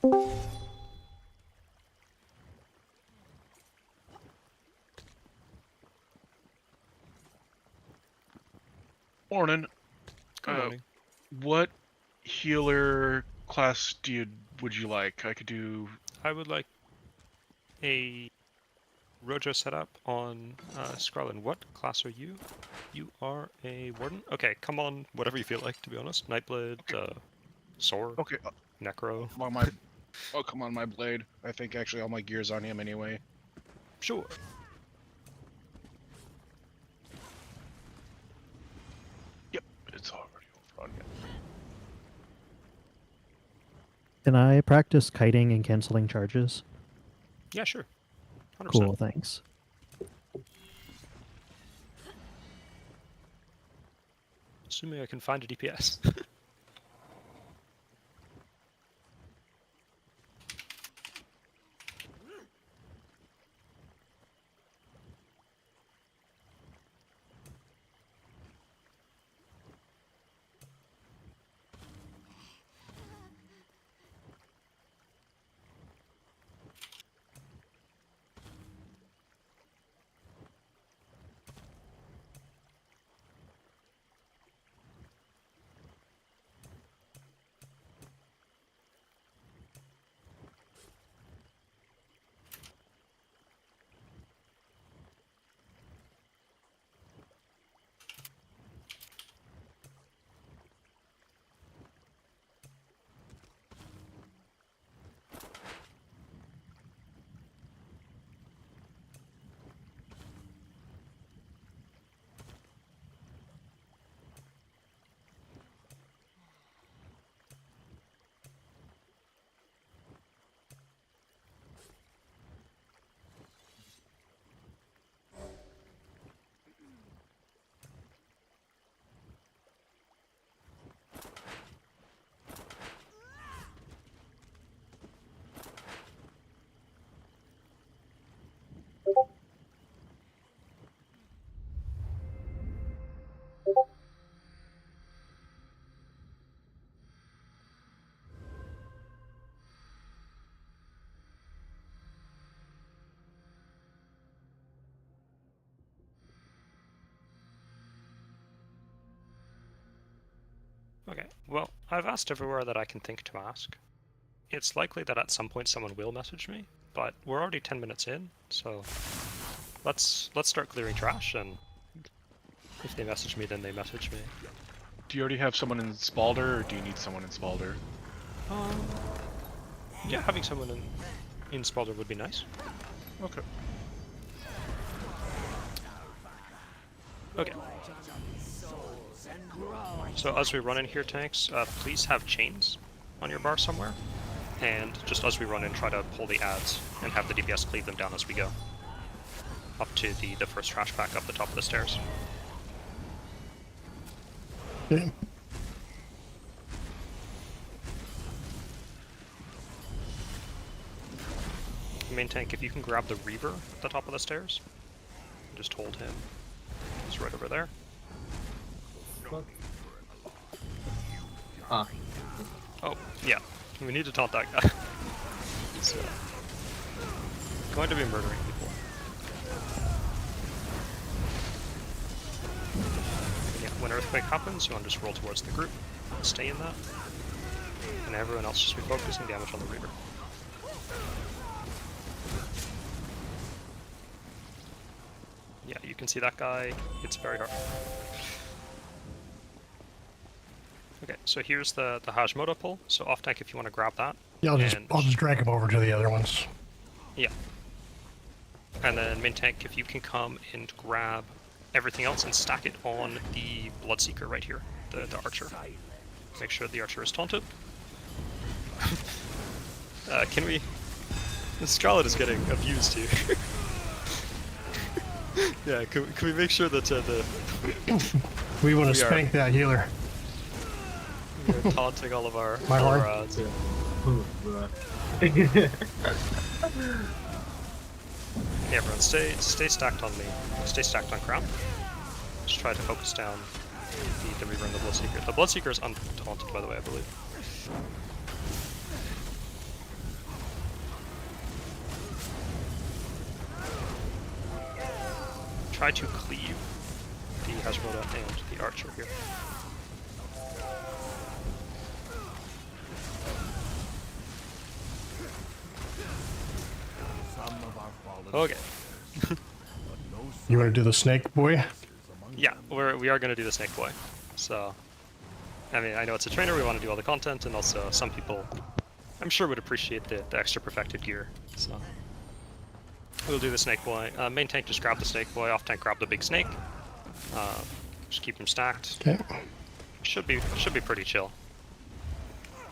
Morning. Good morning. What healer class would you like? I could do. I would like a Rojo setup on Scarlin. What class are you? You are a Warden? Okay, come on, whatever you feel like, to be honest. Nightblade, Sword, Okay. Necro. Come on, my. Oh, come on, my blade. I think actually all my gear's on him anyway. Sure. Yep, it's already over on you. Can I practice kiting and canceling charges? Yeah, sure. 100%. Cool, thanks. Assuming I can find a DPS. Okay, well, I've asked everywhere that I can think to ask. It's likely that at some point someone will message me, but we're already 10 minutes in, so let's start clearing trash, and if they message me, then they message me. Do you already have someone in Spalder, or do you need someone in Spalder? Yeah, having someone in Spalder would be nice. Okay. Okay. So as we run in here, tanks, please have chains on your bar somewhere. And just as we run in, try to pull the ads and have the DPS cleave them down as we go. Up to the first trash pack up the top of the stairs. Okay. Main tank, if you can grab the Reaver at the top of the stairs, just hold him. He's right over there. Ah. Oh, yeah. We need to taunt that guy. He's going to be murdering people. Yeah, when Earthquake happens, you want to just roll towards the group, stay in that, and everyone else just be focusing damage on the Reaver. Yeah, you can see that guy, it's very hard. Okay, so here's the Hashimoto pull, so off tank if you want to grab that. Yeah, I'll just drag him over to the other ones. Yeah. And then main tank, if you can come and grab everything else and stack it on the Bloodseeker right here, the archer. Make sure the archer is taunted. Can we... The Scarlet is getting abused here. Yeah, can we make sure that We want to spank that healer. we're taunting all of our My horn? ads? Yeah, everyone, stay stacked on me. Stay stacked on Crown. Just try to focus down the Reaver and the Bloodseeker. The Bloodseeker is untaunted, by the way, I believe. try to cleave the Hasmoda and the Archer here. Okay. You want to do the snake, boy? Yeah, we are going to do the Snake Boy. So, I mean, I know it's a trainer, we want to do all the content, and also some people, I'm sure, would appreciate the extra perfected gear. So, we'll do the Snake Boy. Main tank, just grab the Snake Boy. Off tank, grab the big snake. Just keep them stacked. Okay. Should be pretty chill.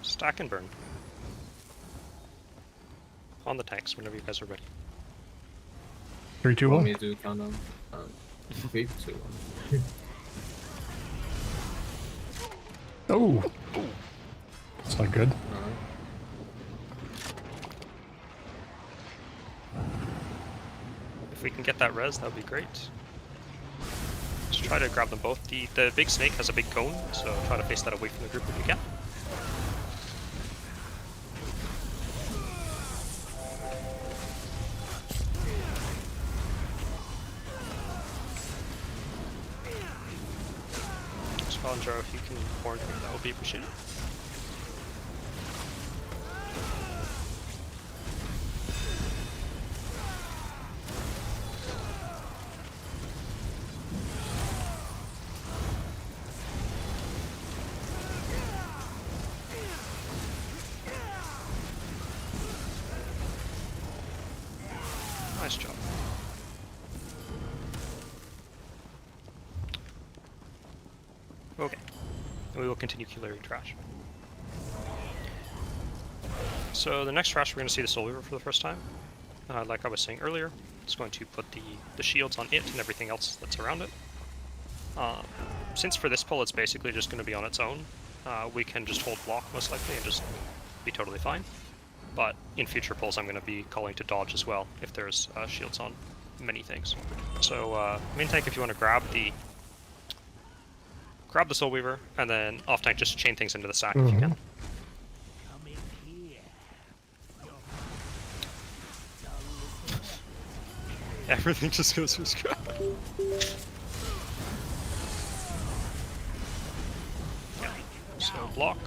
Stack and burn. On the tanks, whenever you guys are ready. 3, 2, Want 1. me to count down? 3, 2, 1. Oh! That's not good. Alright. If we can get that res, that would be great. Just try to grab them both. The big snake has a big cone, so try to face that away from the group if you can. Spallandro, if you can warn me, that would be appreciated. Nice job. Okay. And we will continue clearing trash. So the next trash, we're going to see the Soul Weaver for the first time. Like I was saying earlier, it's going to put the shields on it and everything else that's around it. Since for this pull it's basically just going to be on its own, we can just hold block most likely and just be totally fine. But in future pulls I'm going to be calling to dodge as well if there's shields on many things. So main tank, if you want to grab the Soul Weaver, and then off tank just chain things into the sack if you can. Everything just goes through scrap. Yeah. So block.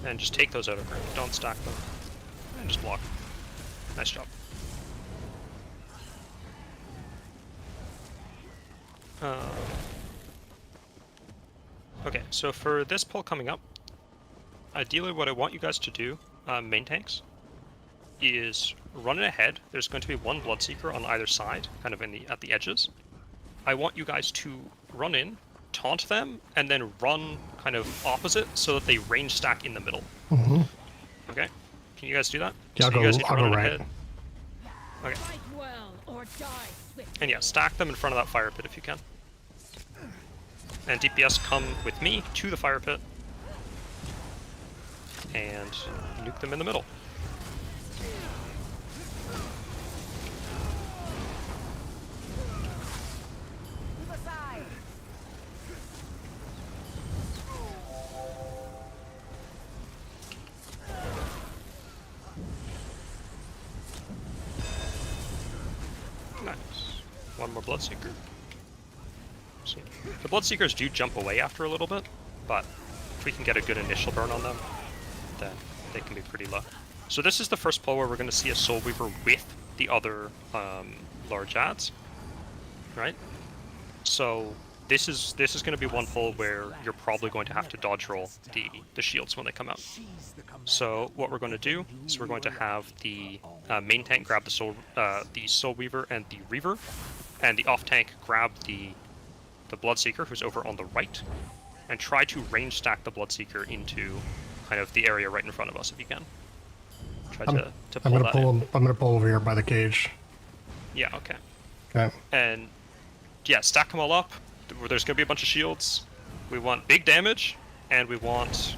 And just take those out of group. Don't stack them. And just block. Nice job. Okay, so for this pull coming up, ideally what I want you guys to do, main tanks, is run it ahead. There's going to be one Bloodseeker on either side, kind of at the edges. I want you guys to run in, taunt them, and then run kind of opposite so that they range stack in the middle. Okay? Can you guys do that? Yeah, so you guys need to I'll run go it right. ahead. Okay. Fight well or die swiftly. And yeah, stack them in front of that fire pit if you can. And DPS come with me to the fire pit. And nuke them in the middle. Move aside. Nice. One more Bloodseeker. So, the Bloodseekers do jump away after a little bit, but if we can get a good initial burn on them, then they can be pretty low. So this is the first pull where we're going to see a Soul Weaver with the other large adds, right? So this is going to be one pull where you're probably going to have to dodge roll the shields when they come out. So what we're going to do is we're going to have the main tank grab the Soul Weaver and the Reaver, and the off tank grab the Bloodseeker who's over on the right, and try to range stack the Bloodseeker into kind of the area right in front of us if you can. Try to pull I'm gonna that pull in. him. I'm gonna pull over here by the cage. Yeah, okay. Okay. And yeah, stack them all up. There's gonna be a bunch of shields. We want big damage, and we want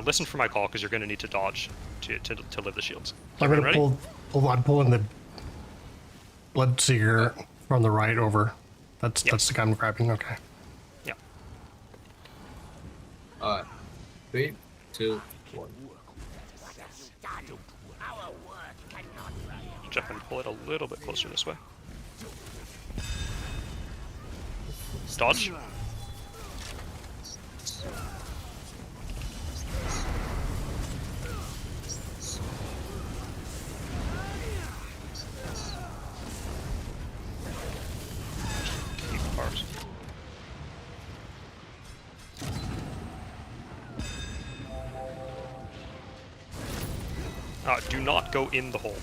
listen for my call because you're gonna need to dodge to live the shields. I'm Everyone gonna ready? pull. I'm pulling the Bloodseeker from the right over. That's the guy I'm grabbing. Okay. Yeah. Alright. 3, 2, 1. Our work can Jeff and pull it a little bit closer this way. Dodge. Keep cars. Do not go in the hole.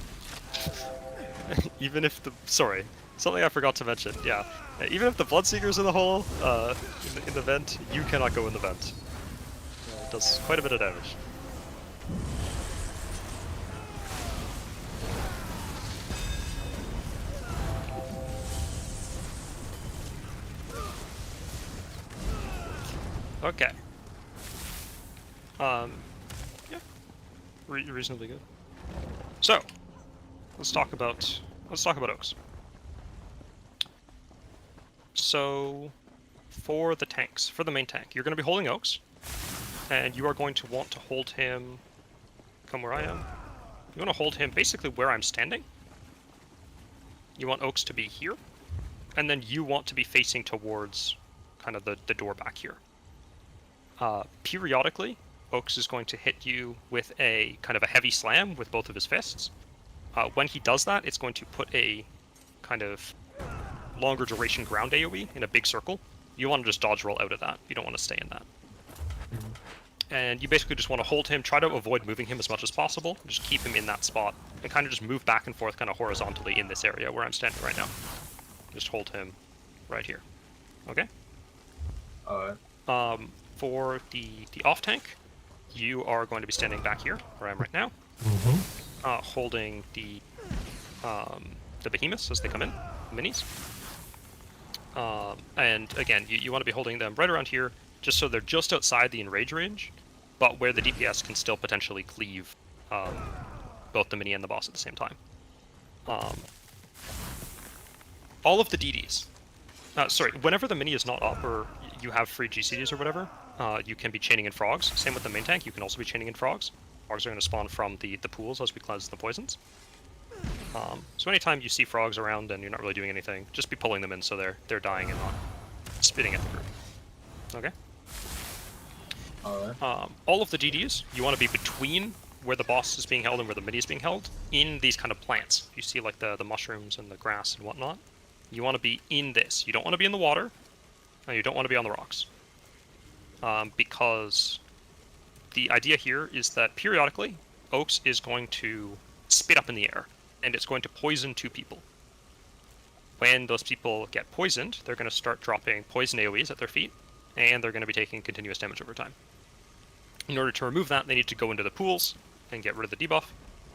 Even if the... Sorry. Something I forgot to mention, yeah. Even if the Bloodseeker's in the hole, in the vent, you cannot go in the vent. It does quite a bit of damage. Okay. Yeah. Reasonably good. So, let's talk about Oaks. So, for the tanks, for the main tank, you're going to be holding Oaks, and you are going to want to hold him. Come where I am. You want to hold him basically where I'm standing. You want Oaks to be here, and then you want to be facing towards kind of the door back here. Periodically, Oaks is going to hit you with a kind of a heavy slam with both of his fists. When he does that, it's going to put a kind of longer duration ground AoE in a big circle. You want to just dodge roll out of that. You don't want to stay in that. And you basically just want to hold him, try to avoid moving him as much as possible, just keep him in that spot, and kind of just move back and forth kind of horizontally in this area where I'm standing right now. Just hold him right here. Okay? Alright. For the off tank, you are going to be standing back here, where I am right now, holding the behemoths as they come in, the minis. And again, you want to be holding them right around here, just so they're just outside the enrage range, but where the DPS can still potentially cleave both the mini and the boss at the same time. All of the DDs. Sorry, whenever the mini is not up or you have free GCDs or whatever, you can be chaining in frogs. Same with the main tank, you can also be chaining in frogs. Frogs are going to spawn from the pools as we cleanse the poisons. So anytime you see frogs around and you're not really doing anything, just be pulling them in so they're dying and not spitting at the group. Okay? Alright. All of the DDs, you want to be between where the boss is being held and where the mini is being held, in these kind of plants. You see like the mushrooms and the grass and whatnot. You want to be in this. You don't want to be in the water, and you don't want to be on the rocks. Because the idea here is that periodically, Oaks is going to spit up in the air, and it's going to poison 2 people. When those people get poisoned, they're going to start dropping poison AoEs at their feet, and they're going to be taking continuous damage over time. In order to remove that, they need to go into the pools and get rid of the debuff,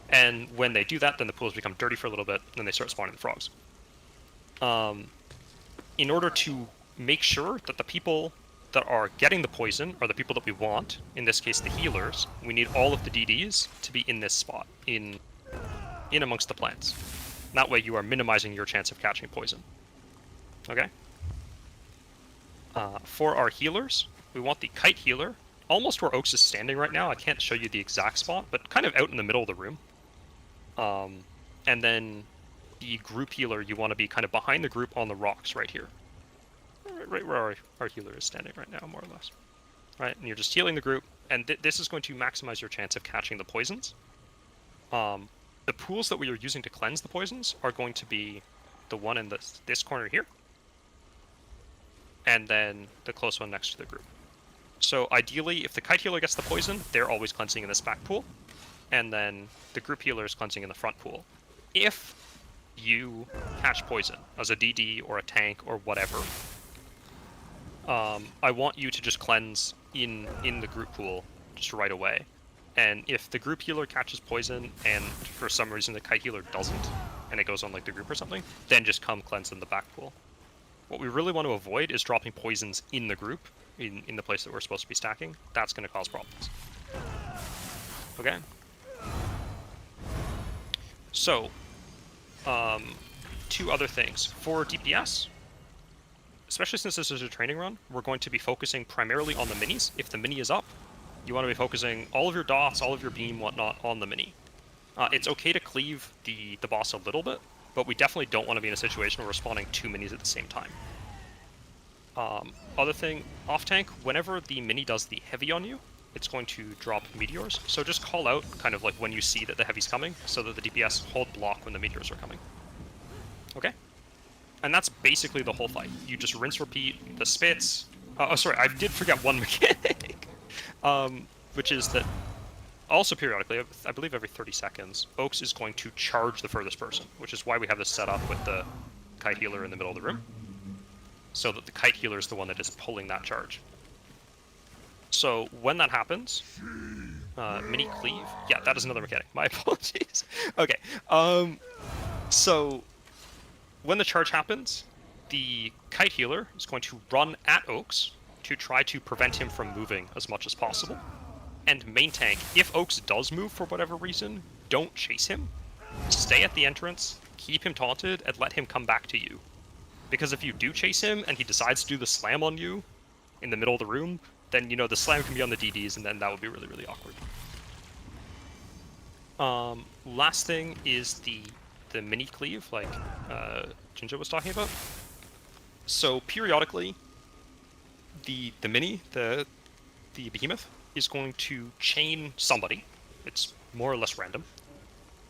and when they do that, then the pools become dirty for a little bit, and then they start spawning the frogs. In order to make sure that the people that are getting the poison are the people that we want, in this case the healers, we need all of the DDs to be in this spot, in amongst the plants. That way you are minimizing your chance of catching poison. Okay? For our healers, we want the kite healer, almost where Oaks is standing right now. I can't show you the exact spot, but kind of out in the middle of the room. And then the group healer, you want to be kind of behind the group on the rocks right here. Right where our healer is standing right now, more or less. Right, and you're just healing the group, and this is going to maximize your chance of catching the poisons. The pools that we are using to cleanse the poisons are going to be the one in this corner here, and then the close one next to the group. So ideally, if the kite healer gets the poison, they're always cleansing in this back pool, and then the group healer is cleansing in the front pool. If you catch poison as a DD or a tank or whatever, I want you to just cleanse in the group pool just right away. And if the group healer catches poison and for some reason the kite healer doesn't, and it goes on like the group or something, then just come cleanse in the back pool. What we really want to avoid is dropping poisons in the group, in the place that we're supposed to be stacking. That's going to cause problems. Okay? So, 2 other things. For DPS, especially since this is a training run, we're going to be focusing primarily on the minis. If the mini is up, you want to be focusing all of your dots, all of your beam, whatnot, on the mini. It's okay to cleave the boss a little bit, but we definitely don't want to be in a situation where we're spawning 2 minis at the same time. Other thing, off tank, whenever the mini does the heavy on you, it's going to drop meteors. So just call out kind of like when you see that the heavy's coming, so that the DPS hold block when the meteors are coming. Okay? And that's basically the whole fight. You just rinse, repeat, the spits. Oh, sorry, I did forget one mechanic. Which is that also periodically, I believe every 30 seconds, Oaks is going to charge the furthest person, which is why we have this set up with the kite healer in the middle of the room, so that the kite healer is the one that is pulling that charge. So when that happens, mini cleave. Yeah, that is another mechanic. My apologies. Okay. So when the charge happens, the kite healer is going to run at Oaks to try to prevent him from moving as much as possible. And main tank, if Oaks does move for whatever reason, don't chase him. Stay at the entrance, keep him taunted, and let him come back to you. Because if you do chase him and he decides to do the slam on you in the middle of the room, then, you know, the slam can be on the DDs, and then that would be really, really awkward. Last thing is the mini cleave, like Jinja was talking about. So periodically, the mini, the behemoth, is going to chain somebody. It's more or less random.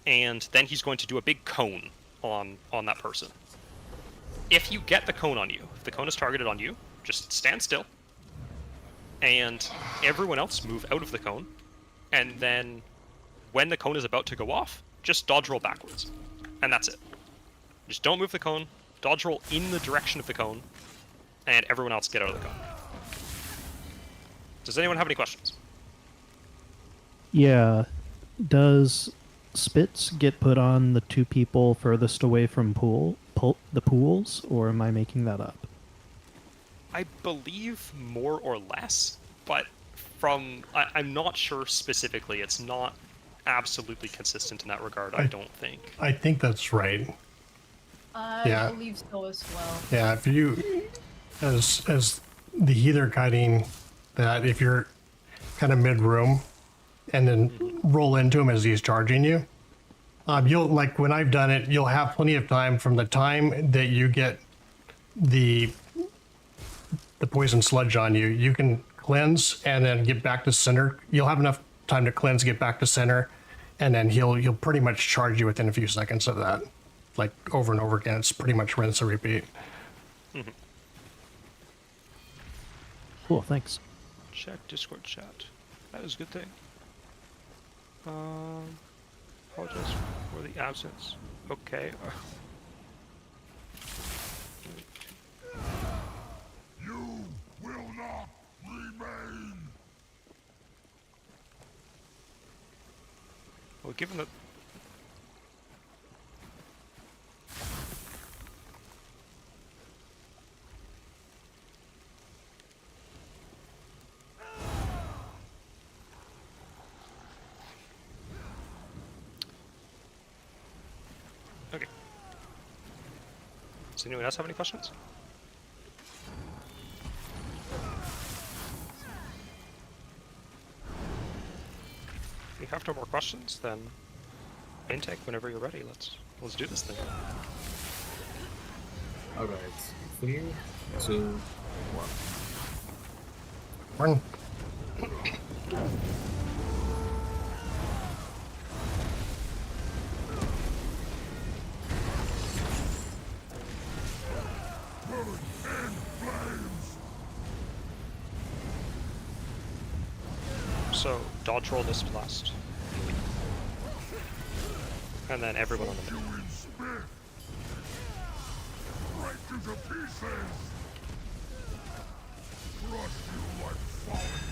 And then he's going to do a big cone on that person. If you get the cone on you, if the cone is targeted on you, just stand still. And everyone else move out of the cone. And then when the cone is about to go off, just dodge roll backwards. And that's it. Just don't move the cone, dodge roll in the direction of the cone, and everyone else get out of the cone. Does anyone have any questions? Yeah. Does spits get put on the 2 people furthest away from the pools, or am I making that up? I believe more or less, but I'm not sure specifically. It's not absolutely consistent in that regard, I don't think. I think that's right. I believe so as well. Yeah, if you, as the healer kiting, that if you're kind of mid-room and then roll into him as he's charging you, you'll, like when I've done it, you'll have plenty of time from the time that you get the poison sludge on you. You can cleanse and then get back to center. You'll have enough time to cleanse, get back to center, and then he'll pretty much charge you within a few seconds of that. Like over and over again, it's pretty much rinse and repeat. Mm-hmm. Cool, thanks. Check Discord chat. That is a good thing. Apologize for the absence. Okay. You will not remain. Well, given that. Okay. Does anyone else have any questions? If you have no more questions, then intake whenever you're ready. Let's do this thing. Alright. 3, 2, 1. Run. So, dodge roll this blast. And then everyone on the middle. Break you to pieces. Crush you like falling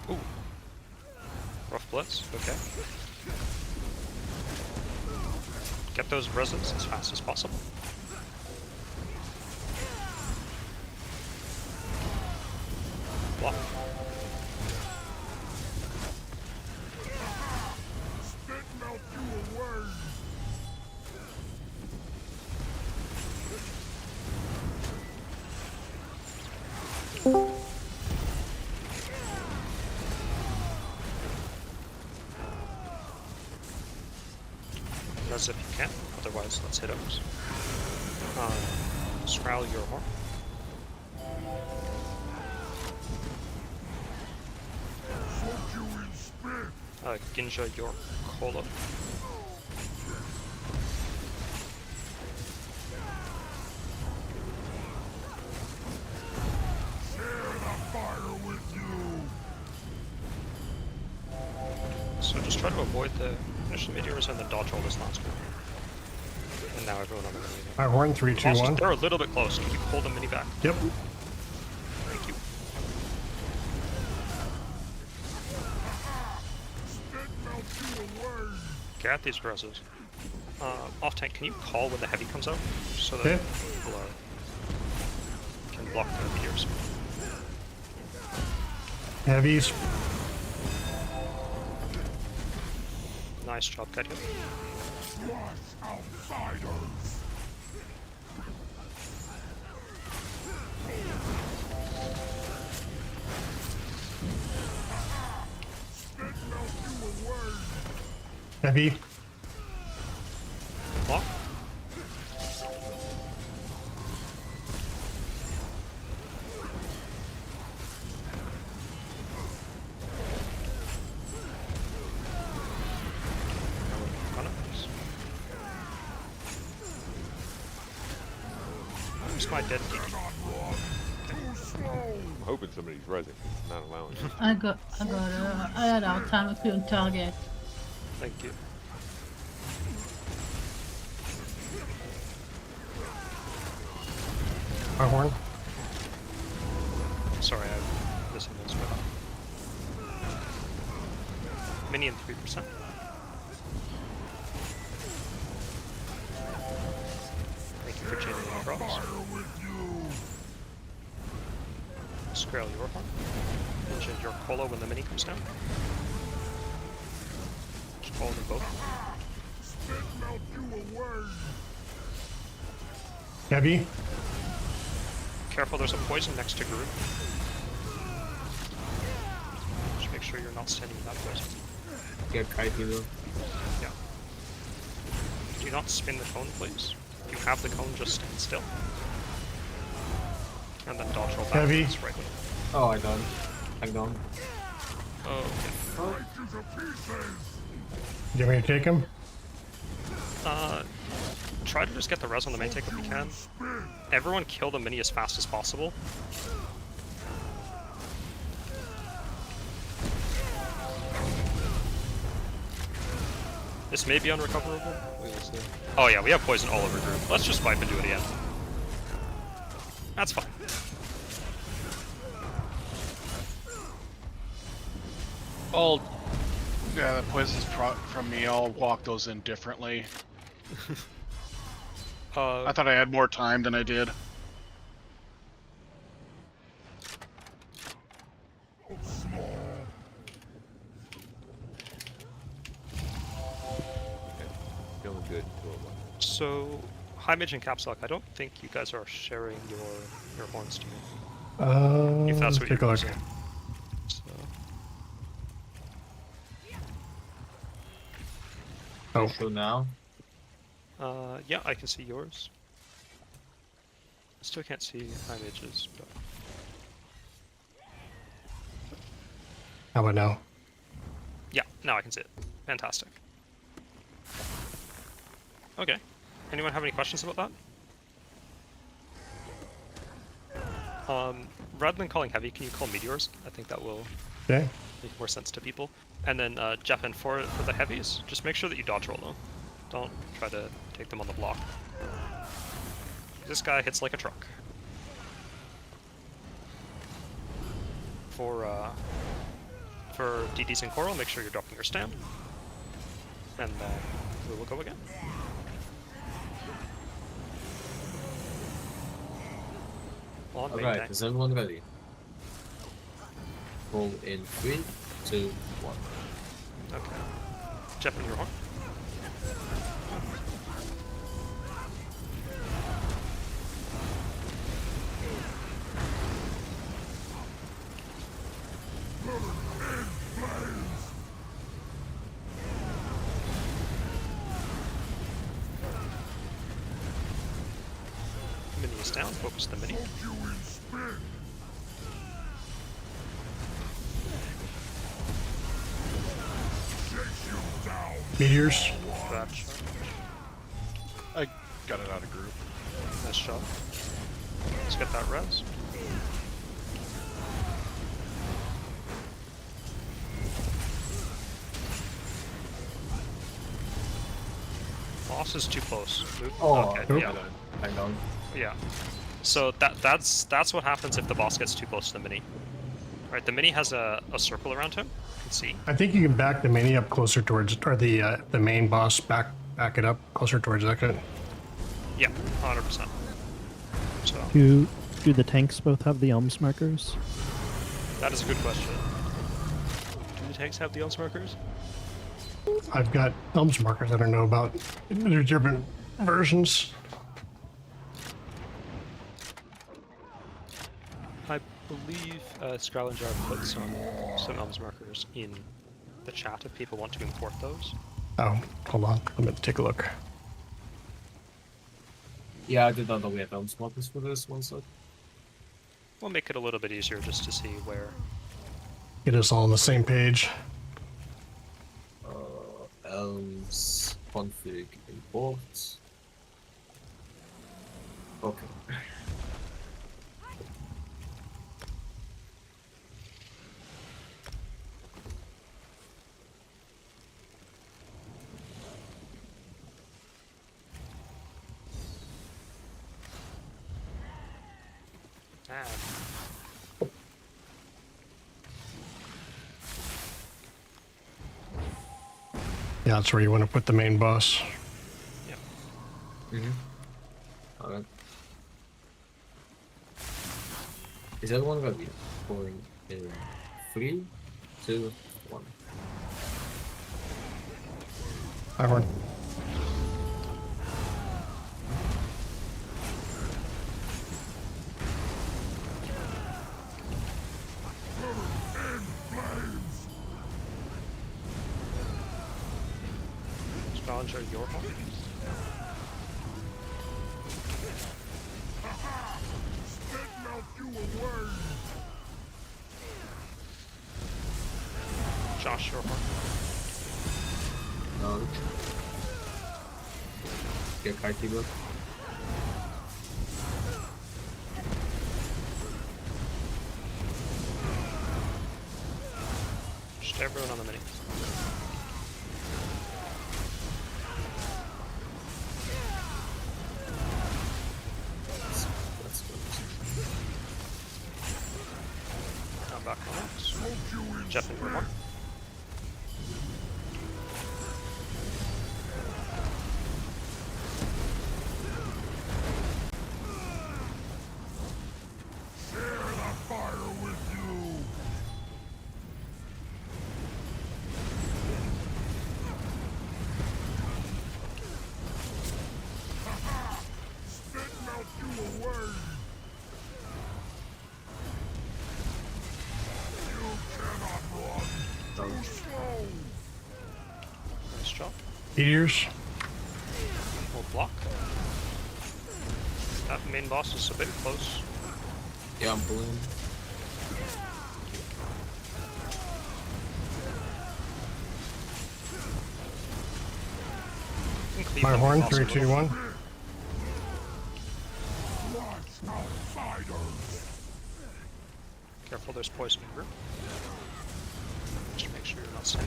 boulder. Ooh. Rough blitz, okay. Get those resins as fast as possible. Block. Spit melt you away. res if you can. Otherwise, let's hit oaks. Scrowl your horn. Soak you in spit. Ginja your Colo. Share the fire with you. So just try to avoid the initial meteors and then dodge all this last one. And now everyone on the mini. Our horn, 3, 2, 1. They're a little bit close. Can you pull the mini back? Yep. Thank you. Spit melts you away. Get at these reses. Off tank, can you call when the heavy comes out? So that Okay. people can block the meteors. Heavies. Nice job, Cat. Crush outsiders. Spit melts you away. Heavy. Block. Got it. Where's my dead DD? I'm hoping somebody's resing. It's not allowing it. I had our time to kill target. Thank you. Our horn. Sorry, I'm missing those. Minion 3%. Thank you for changing the props. Scrail your horn. Mention your Colo when the mini comes down. Just follow them both. Spit melt you away. Heavy. Careful, there's a poison next to Groot. Just make sure you're not standing in that poison. Get kitey though. Yeah. Do not spin the cone, please. If you have the cone, just stand still. And then dodge roll back. Heavy. Right way. Oh, I got him. I got him. Oh, okay. Break you to pieces. Do you want me to take him? Try to just get the res on the main tank if you can. Everyone kill the mini as fast as possible. This may be unrecoverable. We will see. Oh yeah, we have poison all over group. Let's just fight and do it again. That's fine. Yeah, the poison's from me. I'll walk those in differently. I thought I had more time than I did. Feeling good until it was. So, High Mage and Caps Lock, I don't think you guys are sharing your horns to me. If that's what take a you're look. saying. So, Oh, So now, yeah, I can see yours. I still can't see High Mage's, but... how about now? Yeah, now I can see it. Fantastic. Okay. Anyone have any questions about that? Rather than calling heavy, can you call meteors? I think that will Okay. make more sense to people. And then, Jeffen, for the heavies, just make sure that you dodge roll though. Don't try to take them on the block. This guy hits like a truck. For DDs and Coral, make sure you're dropping your stand. And then we will go again. On main alright, tank. is everyone ready? Roll in 3, 2, 1. Okay. Jeffen, your horn. tanks down, focus the mini. Poke you in spin. Chase you down. Meteors. Grab shot. I got it out of group. Nice shot. Let's get that res. Boss is too close. Oop, Oh, okay, yeah. Hang on. Yeah. So that's what happens if the boss gets too close to the mini. Right, the mini has a circle around him. You can see. I think you can back the mini up closer towards, or the main boss back it up closer towards exit. Yeah, 100%. So Do the tanks both have the elms markers? that is a good question. Do the tanks have the elms markers? I've got elms markers I don't know about. There's different versions. I believe Scavenger put some elms markers in the chat if people want to import those. Oh, hold on. Let me take a look. Yeah, I did not know we had elms markers for this one sec. We'll make it a little bit easier just to see where. Get us all on the same page. Elms config import. Okay. Ah, Yeah, that's where you want to put the main boss. yeah. Alright. Is everyone gonna be going in 3, 2, 1? Everyone. Scavenger, your home. Spit melt you away. Josh, your home. No. Get Kaiti look. Just everyone on the mini. Let's go. Come back on us. Poke you in Jeff and your home. Share the fire with you. Spit melt you away. You cannot run. Too slow. Nice job. Meteors. We'll block. That main boss is a bit close. Yeah, I'm pulling. You can cleave My the main horn. boss a 3, 2, little. 1. Watch outsiders. Careful, there's poison in group. Just make sure you're not safe.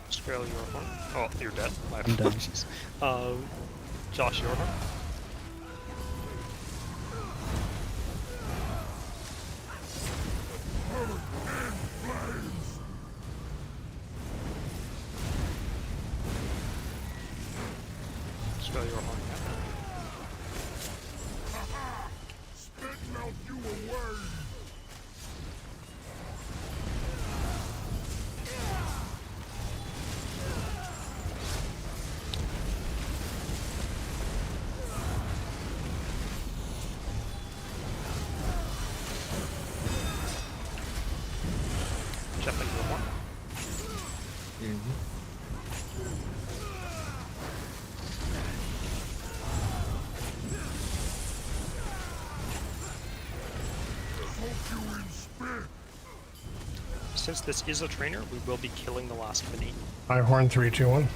Scale your horn. Oh, you're dead. My I'm dead. apologies. Josh, your horn. Scale your horn again. Spit melt you away. Jeff and your horn. since this is a trainer, we will be killing the last mini. High horn 3, 2, 1.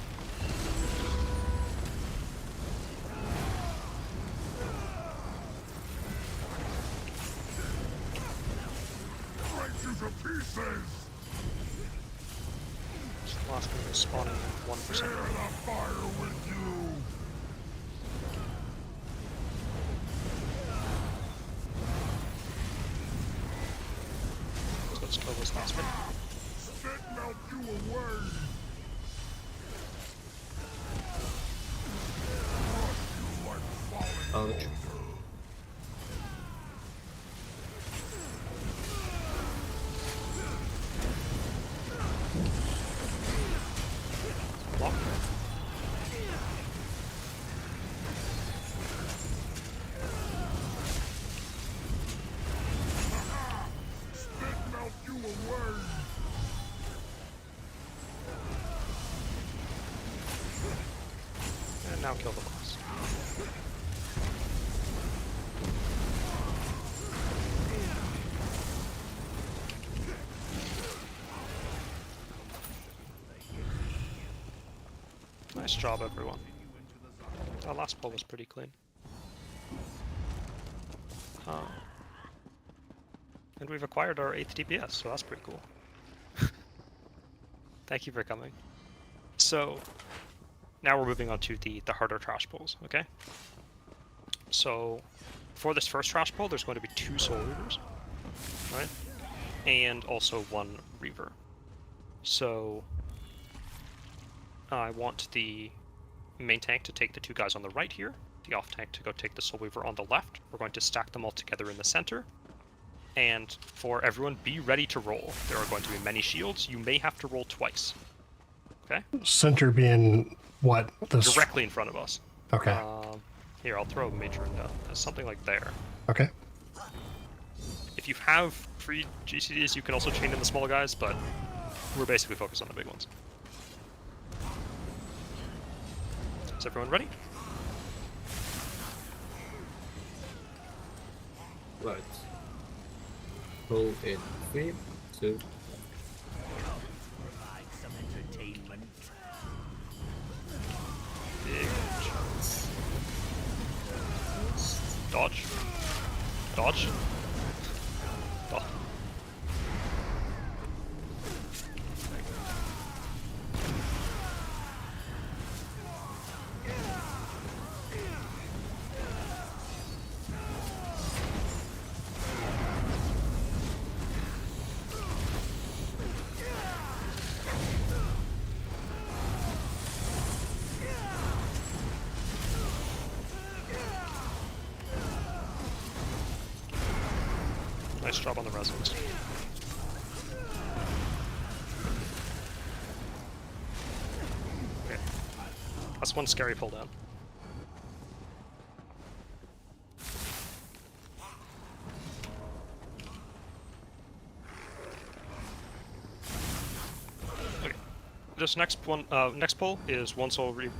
Break you to pieces! The last mini is spawning 1%. Share the fire with you! So let's kill this last mini. Spit melt you away! Ouch. Block. Spit melt you away! And now kill the boss. Nice job, everyone. That last pull was pretty clean. And we've acquired our 8th DPS, so that's pretty cool. Thank you for coming. So, now we're moving on to the harder trash pulls, okay? So, for this first trash pull, there's going to be 2 Soul Reavers, right? And also 1 Reaver. So, I want the main tank to take the 2 guys on the right here, the off tank to go take the Soul Weaver on the left. We're going to stack them all together in the center. And for everyone, be ready to roll. There are going to be many shields. You may have to roll twice. Okay? Center being what? This. Directly in front of us. Okay. Here, I'll throw a major into something like there. Okay. If you have free GCDs, you can also chain in the small guys, but we're basically focused on the big ones. Is everyone ready? Right. Pull in 3, 2. Big chance. Dodge. Dodge. Dodge. Nice job on the resonance. Okay. That's one scary pull down. Okay. This next one, next pull is one soul weaver,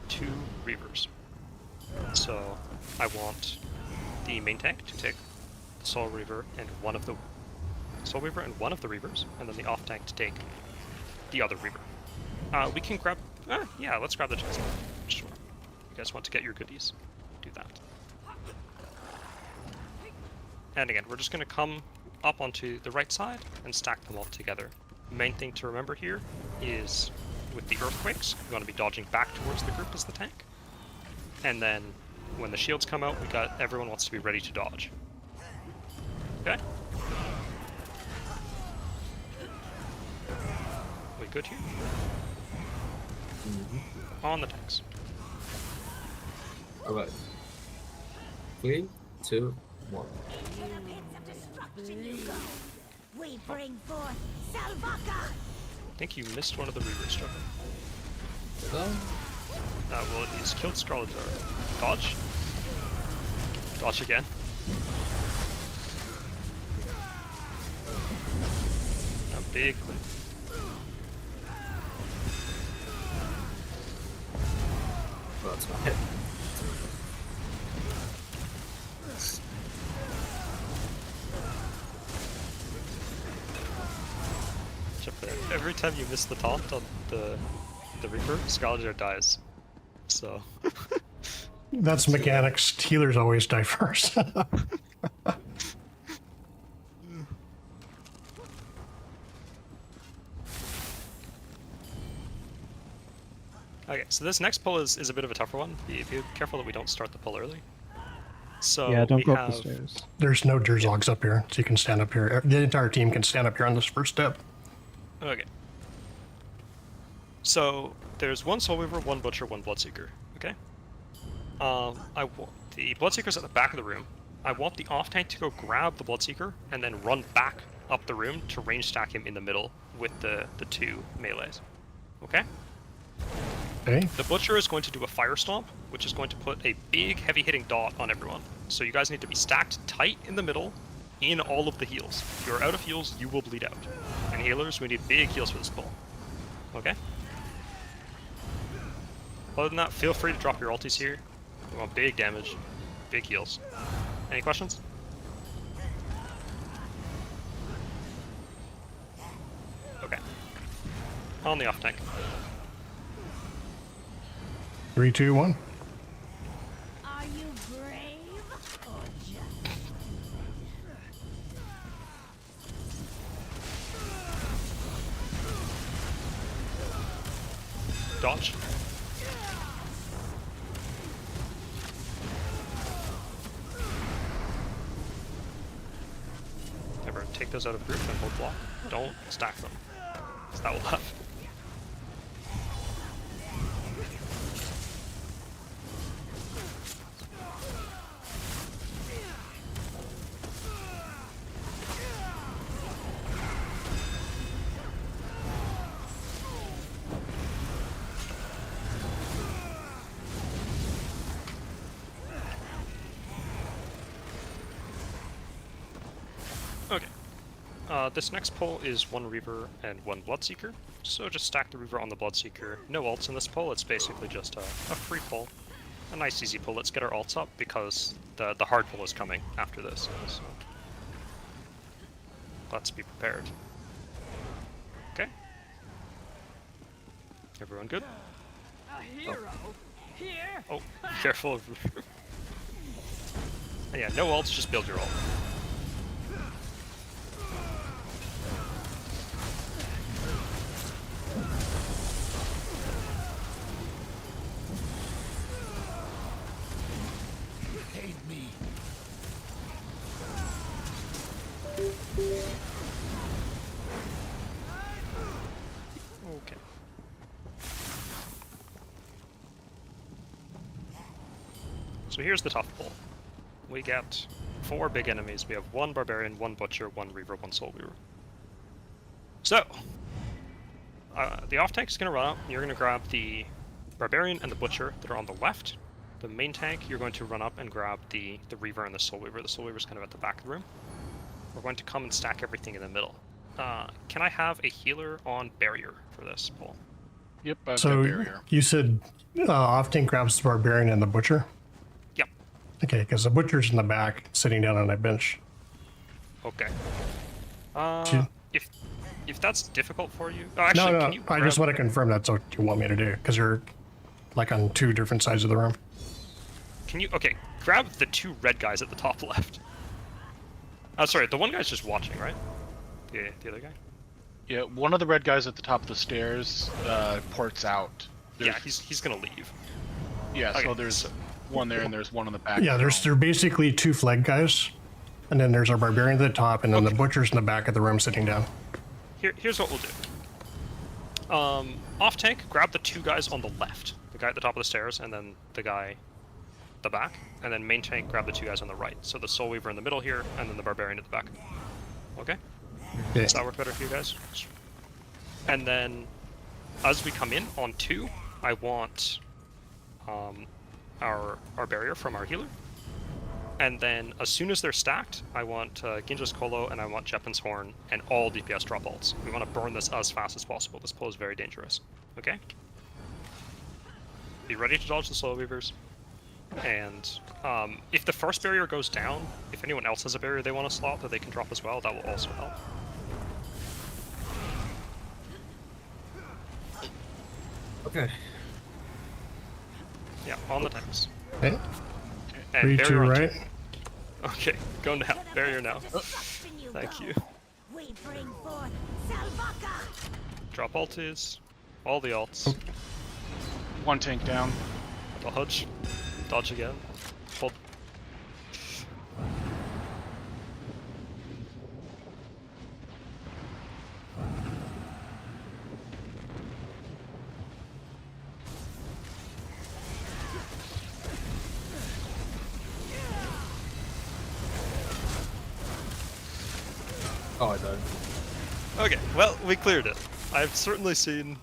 2 reavers. So I want the main tank to take the Soul Reaver and one of the Reavers, and then the off tank to take the other Reaver. We can grab, yeah, let's grab the chest. Sure. You guys want to get your goodies? Do that. And again, we're just going to come up onto the right side and stack them all together. Main thing to remember here is with the earthquakes, we want to be dodging back towards the group as the tank, and then when the shields come out, everyone wants to be ready to dodge. Okay? We good here? On the tanks. Alright. 3, 2, 1. To the pits of destruction you go. We bring forth Salvaka. I think you missed one of the Reavers, Joker. Did I? Well, he's killed Scarlet Jar. Dodge. Dodge again. A big clip. Oh, that's my head. every time you miss the taunt on the Reaper, Scavenger dies. So. That's mechanics. Healers always die first. Okay, so this next pull is a bit of a tougher one. Be careful that we don't start the pull early. So Yeah, don't we go have, up the stairs. There's no Durzogs up here, so you can stand up here. The entire team can stand up here on this first step. Okay. So there's one Soul Weaver, one Butcher, one Bloodseeker. Okay. The Bloodseeker's at the back of the room. I want the off tank to go grab the Bloodseeker and then run back up the room to range stack him in the middle with the two melees. Okay. Okay. The Butcher is going to do a Fire Stomp, which is going to put a big, heavy-hitting dot on everyone. So you guys need to be stacked tight in the middle in all of the heals. If you're out of heals, you will bleed out. And healers, we need big heals for this pull. Okay? Other than that, feel free to drop your ultis here. We want big damage, big heals. Any questions? Okay. On the off tank. 3, 2, 1. Are you brave or just Dodge. Everyone take those out of group and hold block. Don't stack them, 'cause that will happen. Okay. This next pull is one Reaver and one Bloodseeker. So just stack the Reaver on the Bloodseeker. No ults in this pull, it's basically just a free pull. A nice easy pull. Let's get our ults up because the hard pull is coming after this. So let's be prepared. Okay. Everyone good? a hero? Here? Oh, careful of yeah, no ults, just build your ult. Okay. So here's the tough pull. We get 4 big enemies. We have 1 Barbarian, 1 Butcher, 1 Reaver, 1 Soul Weaver. So, the off tank is going to run up. You're going to grab the Barbarian and the Butcher that are on the left. The main tank, you're going to run up and grab the Reaver and the Soul Weaver. The Soul Weaver is kind of at the back of the room. We're going to come and stack everything in the middle. Can I have a healer on barrier for this pull? Yep, I've got So barrier. you said off tank grabs the Barbarian and the Butcher? Yep. Okay, because the Butcher's in the back, sitting down on a bench. Okay. Two- If that's difficult for you, oh, actually, No, can you I just grab- want to confirm that's what you want me to do, because you're like on 2 different sides of the room. Can you? Okay, grab the 2 red guys at the top left. Oh, sorry, the one guy's just watching, right? The other guy. Yeah, one of the red guys at the top of the stairs ports out. Yeah, he's gonna leave. Yeah, Okay, so there's one there and there's one on the back. Yeah, there are basically 2 flag guys, and then there's our Barbarian at the top, and then the Okay. Butcher's in the back of the room sitting down. Here's what we'll do. Off tank, grab the 2 guys on the left. The guy at the top of the stairs, and then the guy at the back. And then main tank, grab the 2 guys on the right. So the Soul Weaver in the middle here, and then the Barbarian at the back. Okay? Okay. Does that work better for you guys? And then, as we come in on 2, I want our barrier from our healer. And then, as soon as they're stacked, I want Ginja's Colo and I want Jeppin's Horn and all DPS drop ults. We want to burn this as fast as possible. This pull is very dangerous. Okay? Be ready to dodge the Soul Weavers. And if the first barrier goes down, if anyone else has a barrier they want to slot that they can drop as well, that will also help. Okay. Yeah, on the tanks. Okay. And 3, 2, barrier on right? two. Okay, go now. Barrier now. Destruction you Thank go. you. We bring forth Salvaca. Drop ultis. All the alts. One tank down. Dodge. Dodge again. Hold. Oh, I died. Okay, well, we cleared it. I've certainly seen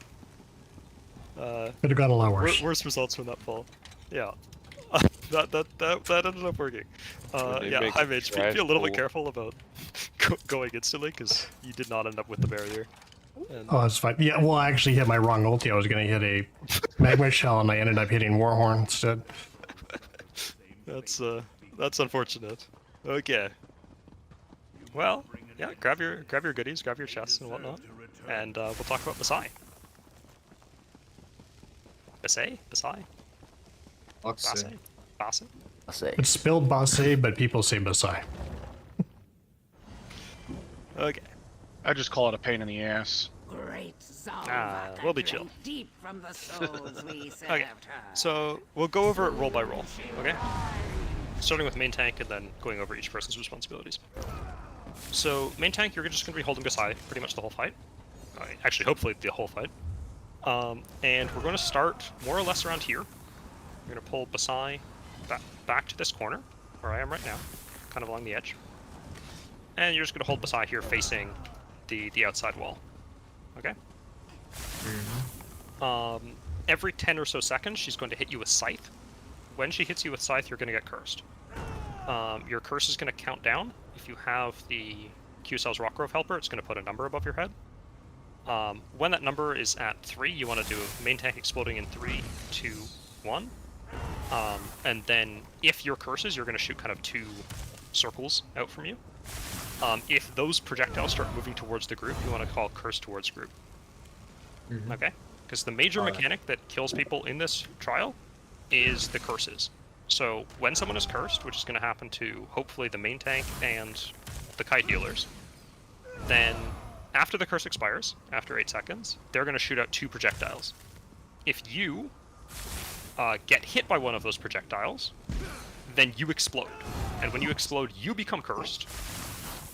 Could have gone a lot worse. worse results from that fall. Yeah. that ended up working. When they Yeah, make high a mage, be trash a little bit pool. careful about going instantly, because you did not end up with the barrier. And, Oh, that's fine. Yeah, well, I actually hit my wrong ulti. I was going to hit a magma shell, and I ended up hitting Warhorn instead. that's unfortunate. Okay. Well, yeah, grab your goodies, grab your chests and whatnot, and we'll talk about Basai. Basai? Basai? Oxy. Basai? Basai? It's spelled Basai, but people say Basai. Okay. I just call it a pain in the ass. Great Salvaca. We'll be chill. drank deep from the souls we served Okay, her. so we'll go over it roll by roll, okay? Starting with main tank and then going over each person's responsibilities. So, main tank, you're just going to be holding Basai pretty much the whole fight. Actually, hopefully the whole fight. And we're going to start more or less around here. We're going to pull Basai back to this corner, where I am right now, kind of along the edge. And you're just going to hold Basai here facing the outside wall. Okay? Every 10 or so seconds, she's going to hit you with Scythe. When she hits you with Scythe, you're going to get cursed. Your curse is going to count down. If you have the Q-Cells Rockgrove Helper, it's going to put a number above your head. When that number is at 3, you want to do main tank exploding in 3, 2, 1. And then if your curses, you're going to shoot kind of 2 circles out from you. If those projectiles start moving towards the group, you want to call curse towards group. Okay? Because the major mechanic that kills people in this trial is the curses. So when someone is cursed, which is going to happen to hopefully the main tank and the kite healers, then after the curse expires, after 8 seconds, they're going to shoot out 2 projectiles. If you get hit by one of those projectiles, then you explode. And when you explode, you become cursed,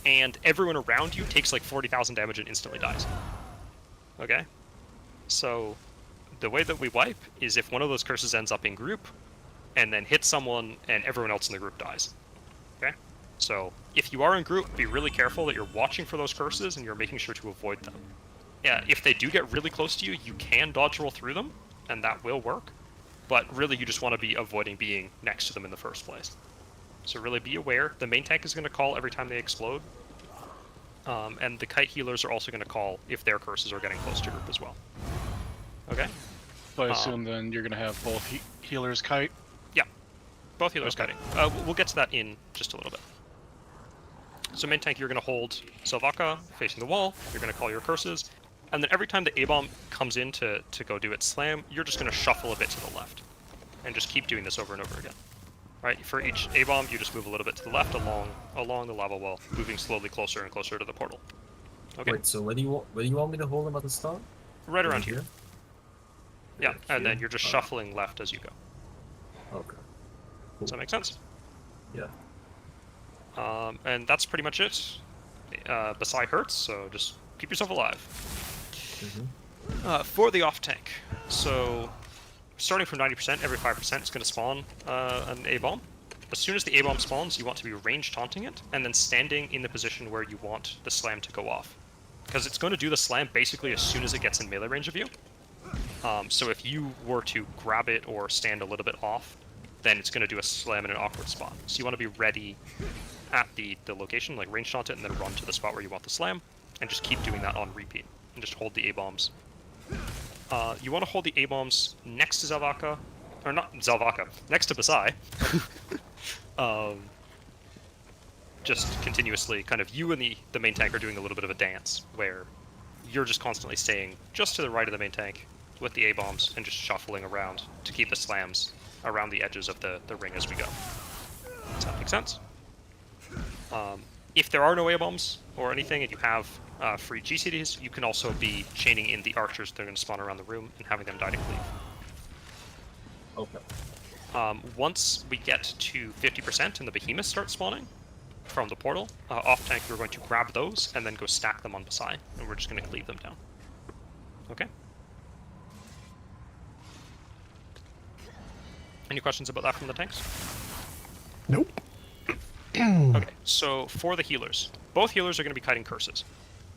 and everyone around you takes like 40,000 damage and instantly dies. Okay? So the way that we wipe is if one of those curses ends up in group, and then hits someone, and everyone else in the group dies. Okay? So if you are in group, be really careful that you're watching for those curses and you're making sure to avoid them. Yeah, if they do get really close to you, you can dodge roll through them, and that will work. But really, you just want to be avoiding being next to them in the first place. So really be aware. The main tank is going to call every time they explode. And the kite healers are also going to call if their curses are getting close to group as well. Okay? So I assume then you're going to have both healers kite? Yeah. Both healers kiting. We'll get to that in just a little bit. So main tank, you're going to hold Salvaca facing the wall. You're going to call your curses. And then every time the A-bomb comes in to go do its slam, you're just going to shuffle a bit to the left. And just keep doing this over and over again. Right, for each A-bomb, you just move a little bit to the left along the lava wall, moving slowly closer and closer to the portal. Okay. Wait, so where do you want me to hold him at the start? Right around here. Yeah, and Here? then you're just shuffling left as you go. Okay. Does that make sense? Yeah. And that's pretty much it. Basai hurts, so just keep yourself alive. For the off tank, so starting from 90%, every 5% it's going to spawn an A-bomb. As soon as the A-bomb spawns, you want to be range taunting it, and then standing in the position where you want the slam to go off. Because it's going to do the slam basically as soon as it gets in melee range of you. So if you were to grab it or stand a little bit off, then it's going to do a slam in an awkward spot. So you want to be ready at the location, like range taunt it, and then run to the spot where you want the slam, and just keep doing that on repeat, and just hold the A-bombs. You want to hold the A-bombs next to Salvaca, or not Salvaca, next to Basai. Just continuously, kind of you and the main tank are doing a little bit of a dance, where you're just constantly staying just to the right of the main tank, with the A-bombs and just shuffling around to keep the slams around the edges of the ring as we go. Does that make sense? If there are no A-bombs or anything and you have free GCDs, you can also be chaining in the archers that are going to spawn around the room and having them die to cleave. Okay. Once we get to 50% and the behemoths start spawning from the portal, off tank we're going to grab those and then go stack them on Basai, and we're just going to cleave them down. Okay? Any questions about that from the tanks? Nope. Okay, so for the healers, both healers are going to be kiting curses.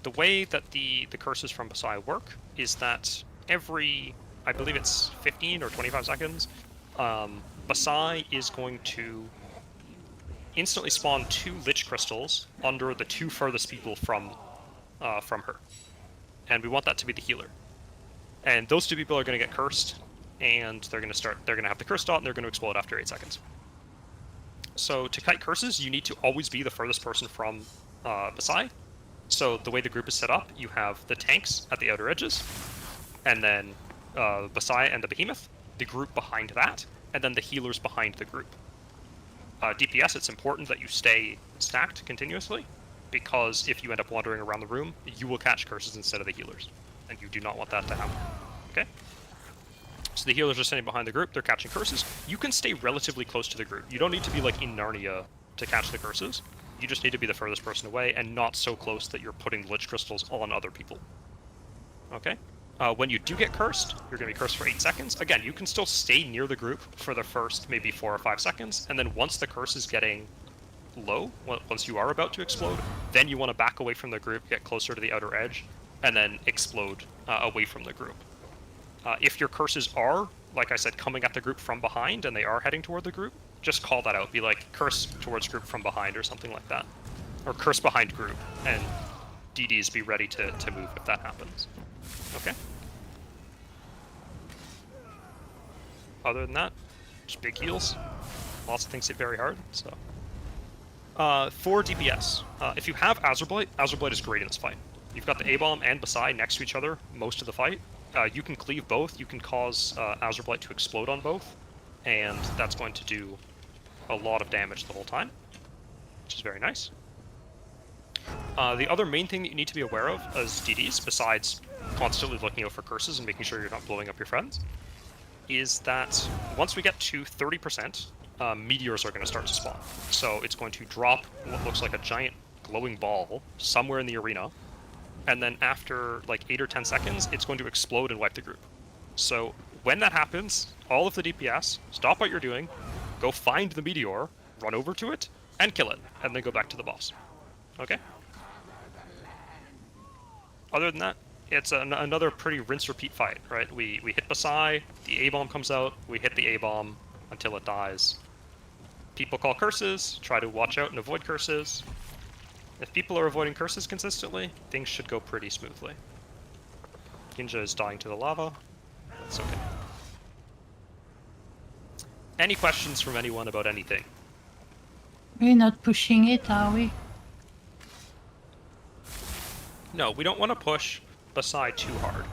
The way that the curses from Basai work is that every, I believe it's 15 or 25 seconds, Basai is going to instantly spawn 2 Lich Crystals under the 2 furthest people from her. And we want that to be the healer. And those 2 people are going to get cursed, and they're going to have the curse dot, and they're going to explode after 8 seconds. So to kite curses, you need to always be the furthest person from Basai. So the way the group is set up, you have the tanks at the outer edges, and then Basai and the behemoth, the group behind that, and then the healers behind the group. DPS, it's important that you stay stacked continuously, because if you end up wandering around the room, you will catch curses instead of the healers, and you do not want that to happen. Okay? So the healers are standing behind the group, they're catching curses. You can stay relatively close to the group. You don't need to be like in Narnia to catch the curses. You just need to be the furthest person away and not so close that you're putting Lich Crystals on other people. Okay? When you do get cursed, you're going to be cursed for 8 seconds. Again, you can still stay near the group for the first maybe 4 or 5 seconds, and then once the curse is getting low, once you are about to explode, then you want to back away from the group, get closer to the outer edge, and then explode away from the group. If your curses are, like I said, coming at the group from behind and they are heading toward the group, just call that out. Be like, curse towards group from behind or something like that. Or curse behind group, and DDs be ready to move if that happens. Okay? Other than that, just big heals. Lots of things hit very hard, so. For DPS, if you have Azurblight, Azurblight is great in this fight. You've got the A-Bomb and Basai next to each other most of the fight. You can cleave both, you can cause Azurblight to explode on both, and that's going to do a lot of damage the whole time, which is very nice. The other main thing that you need to be aware of as DDs, besides constantly looking out for curses and making sure you're not blowing up your friends, is that once we get to 30%, meteors are going to start to spawn. So it's going to drop what looks like a giant glowing ball somewhere in the arena, and then after like 8 or 10 seconds, it's going to explode and wipe the group. So when that happens, all of the DPS, stop what you're doing, go find the meteor, run over to it, and kill it, and then go back to the boss. Okay? Other than that, it's another pretty rinse-repeat fight, right? We hit Basai, the A-Bomb comes out, we hit the A-Bomb until it dies. People call curses, try to watch out and avoid curses. If people are avoiding curses consistently, things should go pretty smoothly. Ginja is dying to the lava. That's okay. Any questions from anyone about anything? We're not pushing it, are we? No, we don't want to push Basai too hard.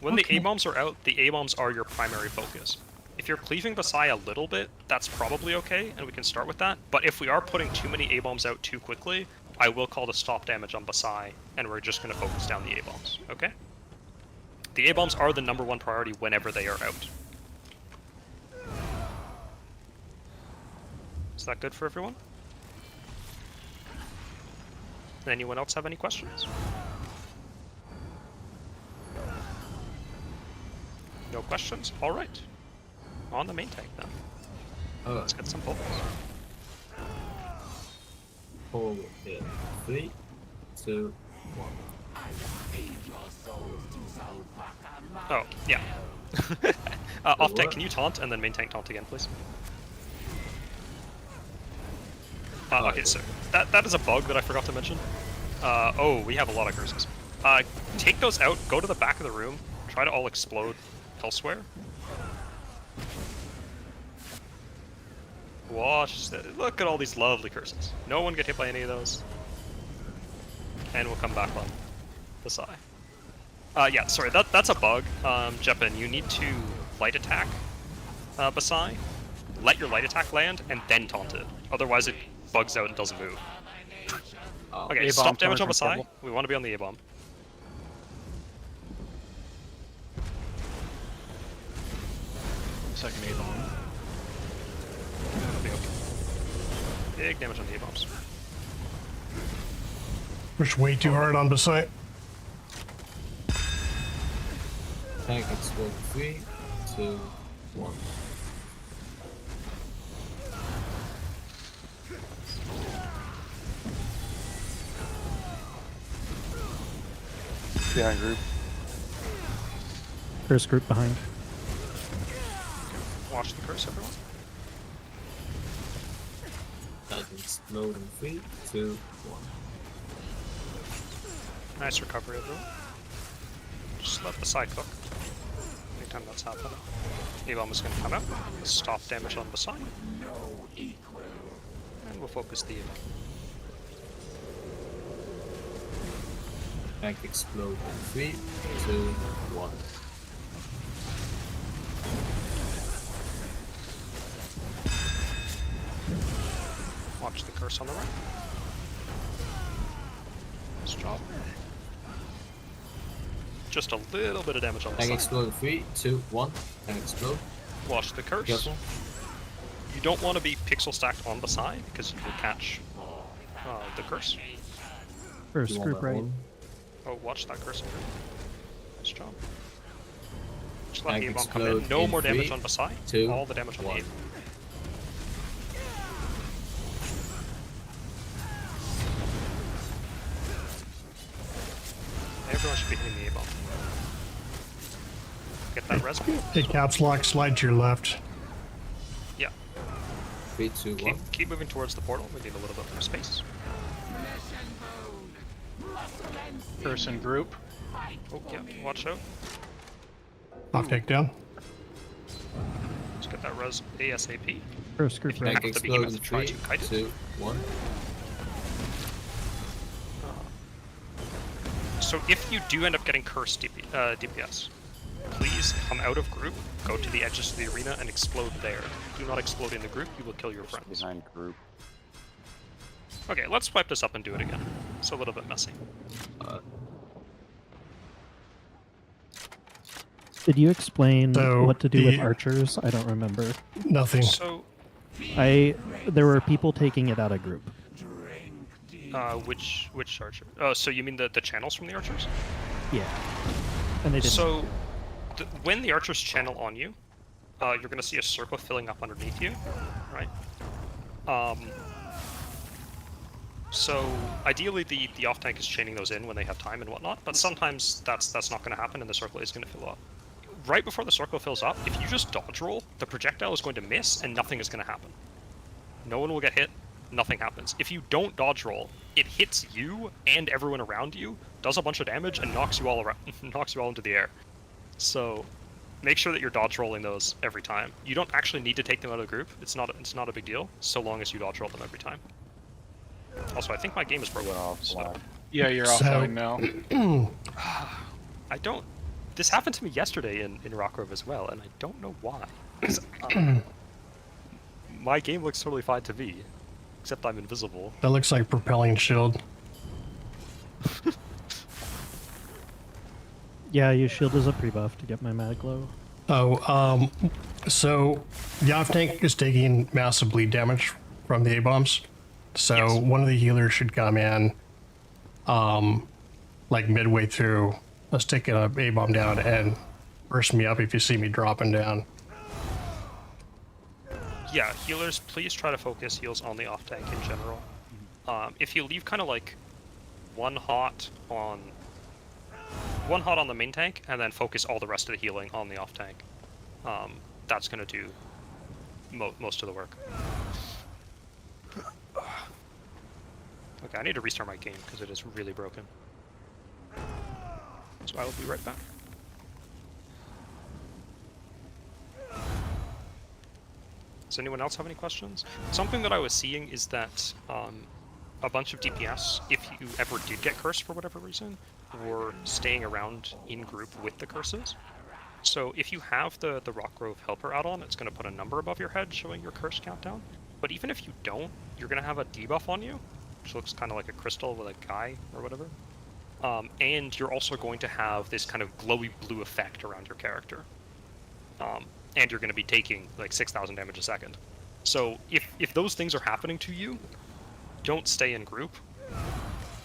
When Okay. the A-Bombs are out, the A-Bombs are your primary focus. If you're cleaving Basai a little bit, that's probably okay, and we can start with that. But if we are putting too many A-Bombs out too quickly, I will call the stop damage on Basai, and we're just going to focus down the A-Bombs, okay? The A-Bombs are the #1 priority whenever they are out. Is that good for everyone? Anyone else have any questions? No questions? Alright. On the main tank then. Let's get some pulls. 4, 3, 2, 1. Oh, yeah. Off tank, what? can you taunt and then main tank taunt again, please? Okay, so that is a bug that I forgot to mention. Oh, we have a lot of curses. Take those out, go to the back of the room, try to all explode elsewhere. Watch, look at all these lovely curses. No one get hit by any of those. And we'll come back on the side. Yeah, sorry, that's a bug. Jeppin, you need to light attack Basai, let your light attack land, and then taunt it. Otherwise it bugs out and doesn't move. Okay, A-bomb stop damage on coming from Basai. Campbell. We want to be on the A-bomb. Second A-bomb. It'll be okay. Big damage on the A-bombs. Push way too hard on Beside. Tank explode 3, 2, 1. Behind group. First group behind. Watch the curse, everyone. Tank explode in 3, 2, 1. Nice recovery, everyone. Just let the side cook. Anytime that's happening. A-bomb is going to come out. Stop damage on the side. And we'll focus the A-bomb. Tank explode in 3, 2, 1. Watch the curse on the right. Nice job. Just a little bit of damage on the Tank side. explode in 3, 2, 1. Tank explode. Watch the curse. Careful. You don't want to be pixel stacked on the side because you will catch the curse. First You want group that right. one? Oh, watch that curse over. Nice job. Just let Tank the A-bomb come explode in. No in more damage 3, on Basai. 2, All the damage on the 1. A-bomb. Everyone should be hitting the A-bomb. Get that res. Hit caps lock, slide to your left. Yeah. 3, 2, 1. Keep moving towards the portal. We need a little bit more space. Curse in group. Oh, yeah. Watch out. Off takedown. Let's get that res ASAP. First group right. Tank have to explode in behemoth try 3, to kite it. 2, 1. So if you do end up getting cursed DPS, please come out of group, go to the edges of the arena, and explode there. Do not explode in the group, you will kill your friends. Behind group. Okay, let's swipe this up and do it again. It's a little bit messy. Did you explain So, what to do with the- archers? I don't remember. Nothing. So, There were people taking it out of group. which archer? Oh, so you mean the channels from the archers? Yeah. And they didn't. So, when the archers channel on you, you're going to see a circle filling up underneath you, right? So ideally the off tank is chaining those in when they have time and whatnot, but sometimes that's not going to happen and the circle is going to fill up. Right before the circle fills up, if you just dodge roll, the projectile is going to miss and nothing is going to happen. No one will get hit, nothing happens. If you don't dodge roll, it hits you and everyone around you, does a bunch of damage, and knocks you all around, knocks you all into the air. So make sure that you're dodge rolling those every time. You don't actually need to take them out of the group. It's not a big deal, so long as you dodge roll them every time. Also, I think my game is broken. So Yeah, you're So- offline now. I don't. This happened to me yesterday in Rock Grove as well, and I don't know why. 'Cause, my game looks totally fine to me, except I'm invisible. That looks like propelling shield. Yeah, your shield is a pre-buff to get my mag glow. Oh, so the off tank is taking massive bleed damage from the A-bombs. So Yes. one of the healers should come in, like midway through. Let's take a A-bomb down and burst me up if you see me dropping down. Yeah, healers, please try to focus heals on the off tank in general. If you leave kind of like one hot on the main tank, and then focus all the rest of the healing on the off tank, that's gonna do most of the work. Okay, I need to restart my game because it is really broken. So I will be right back. Does anyone else have any questions? Something that I was seeing is that a bunch of DPS, if you ever did get cursed for whatever reason, were staying around in group with the curses. So if you have the Rockgrove Helper add-on, it's going to put a number above your head showing your curse countdown. But even if you don't, you're going to have a debuff on you, which looks kind of like a crystal with a guy or whatever. And you're also going to have this kind of glowy blue effect around your character. And you're going to be taking like 6,000 damage a second. So if those things are happening to you, don't stay in group.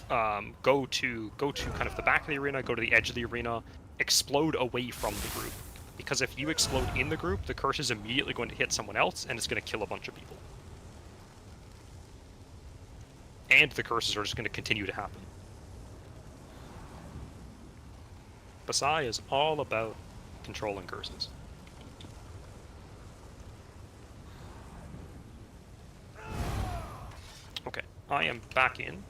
Go to kind of the back of the arena, go to the edge of the arena, explode away from the group. Because if you explode in the group, the curse is immediately going to hit someone else, and it's going to kill a bunch of people. And the curses are just going to continue to happen. Basai is all about controlling curses. Okay, I am back in.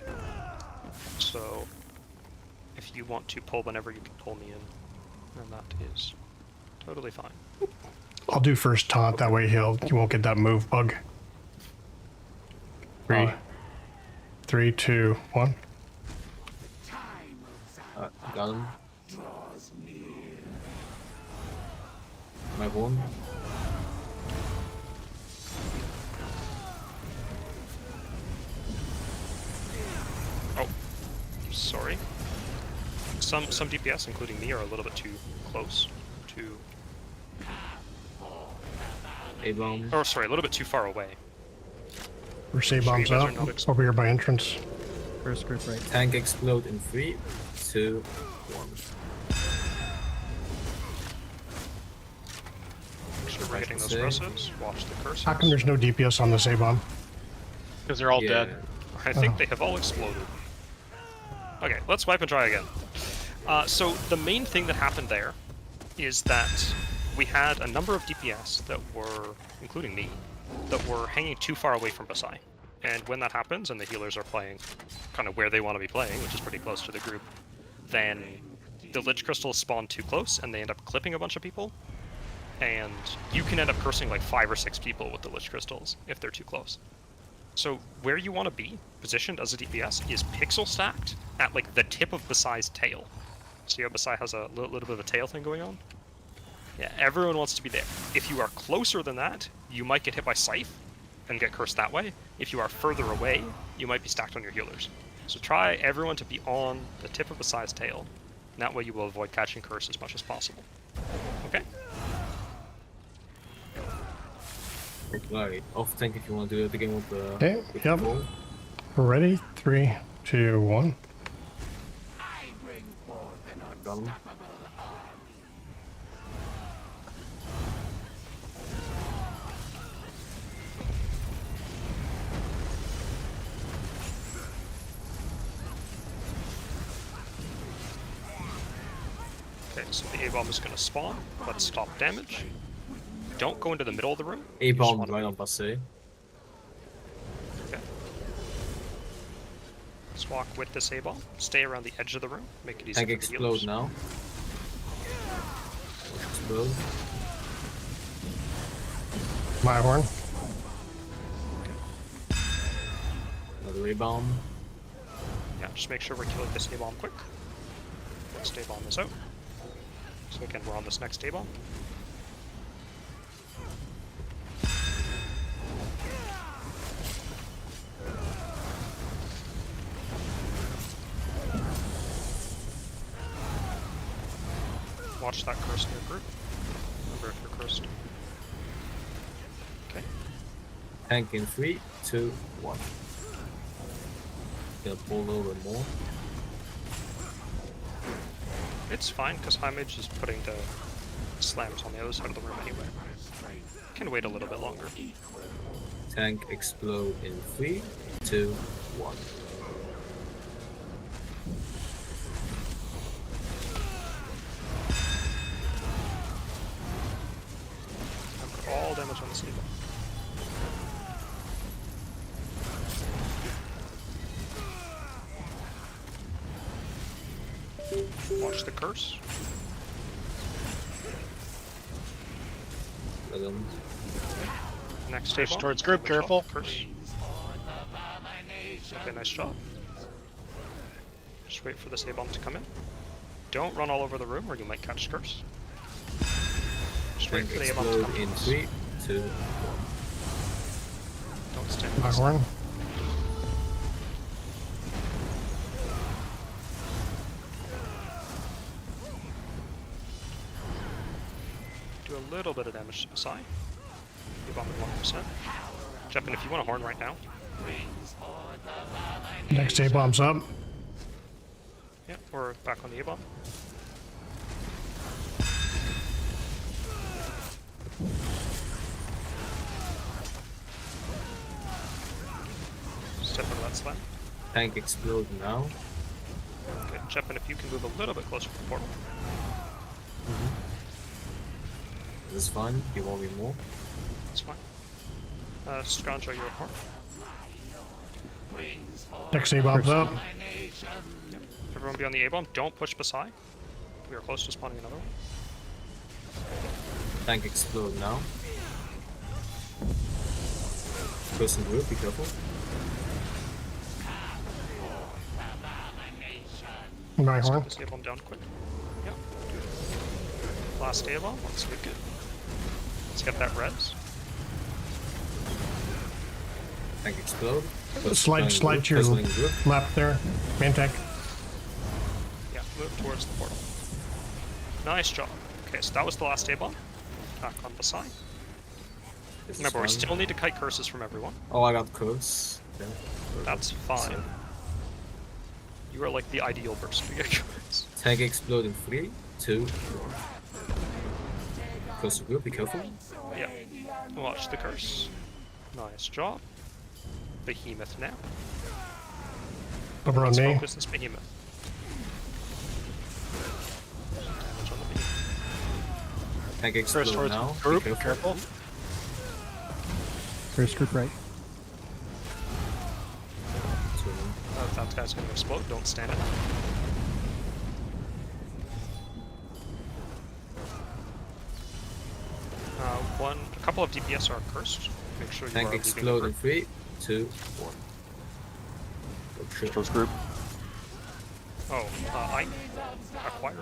So, if you want to pull whenever, you can pull me in. And that is totally fine. I'll do first taunt, that way you won't get that move bug. Three, 2, 1. Got him. My one. Oh, sorry. Some DPS, including me, are a little bit too close to... A-bomb. Oh, sorry, a little bit too far away. Say Sure bombs you guys out. are not Over here by entrance. First group right. Tank explode in 3, 2, 1. Make sure we're getting those Say. curses. Watch the curses. How come there's no DPS on this A-bomb? Because they're all dead. I think they have all exploded. Okay, let's wipe and try again. So the main thing that happened there is that we had a number of DPS that were, including me, that were hanging too far away from Basai. And when that happens, and the healers are playing kind of where they want to be playing, which is pretty close to the group, then the Lich Crystals spawn too close, and they end up clipping a bunch of people. And you can end up cursing like 5 or 6 people with the Lich Crystals if they're too close. So where you want to be positioned as a DPS is pixel stacked at like the tip of Basai's tail. See how Basai has a little bit of a tail thing going on? Yeah, everyone wants to be there. If you are closer than that, you might get hit by Scythe and get cursed that way. If you are further away, you might be stacked on your healers. So try everyone to be on the tip of Basai's tail. And that way you will avoid catching curse as much as possible. Okay? Right, off tank if you want to do it again with the... Okay, with yep. the roll. We're ready. 3, 2, 1. Got him. Okay, so the A-bomb is going to spawn. Let's stop damage. Don't go into the middle of the room. A-bomb Just right wanna- on Passé. Okay. Let's walk with this A-bomb. Stay around the edge of the room. Make it easy Tank for the explode healers. now. Explode. My horn. Another A-bomb. Yeah, just make sure we're killing this A-bomb quick. Let's A-bomb this out. So again, we're on this next A-bomb. Watch that curse in your group. Remember if you're cursed. Okay. Tank in 3, 2, 1. Gonna pull a little bit more. It's fine, because High Mage is putting the slams on the other side of the room anyway. Can wait a little bit longer. Tank explode in 3, 2, 1. Remember, all damage on the sleeve. Watch the curse. Got him. Next Curse table. towards group, careful. Curse. Okay, nice job. Just wait for this A-bomb to come in. Don't run all over the room or you might catch curse. Just wait Tank for the A-bomb to explode come in in. 3, 2, 1. Don't stand in My this. horn. Do a little bit of damage to the side. A-bomb at 1%. Jeppin, if you want a horn right now. Next A-bomb's up. Yeah, we're back on the A-bomb. Step into that slam. Tank explode now. Okay, Jeppin, if you can move a little bit closer to the portal. This is fine. You want me more? That's fine. Scrounger, your horn. Next A-bomb's up. Yep. Everyone be on the A-bomb. Don't push beside. We are close to spawning another one. Tank explode now. Person group, be careful. My Let's horn. get this A-bomb down quick. Yep. Last A-bomb. Let's get good. Let's get that res. Tank explode. Slide to your group. left there. Main tank. Yeah, move towards the portal. Nice job. Okay, so that was the last A-bomb. Back on the side. This is Remember, we fine. still need to kite curses from everyone. Oh, I got curse. Yeah. That's fine. So, You are like the ideal person to get curse. tank explode in 3, 2, 1. Person group, be careful. Yeah. Watch the curse. Nice job. Behemoth now. Over on Let's me. focus this behemoth. Damage on the behemoth. Tank First explode towards now. group, Be careful. careful. First group right. That guy's gonna explode. Don't stand it. A couple of DPS are cursed. Make sure you Tank are leaving the explode in group. 3, 2, 1. Oh, shit. First group. Oh, I acquired.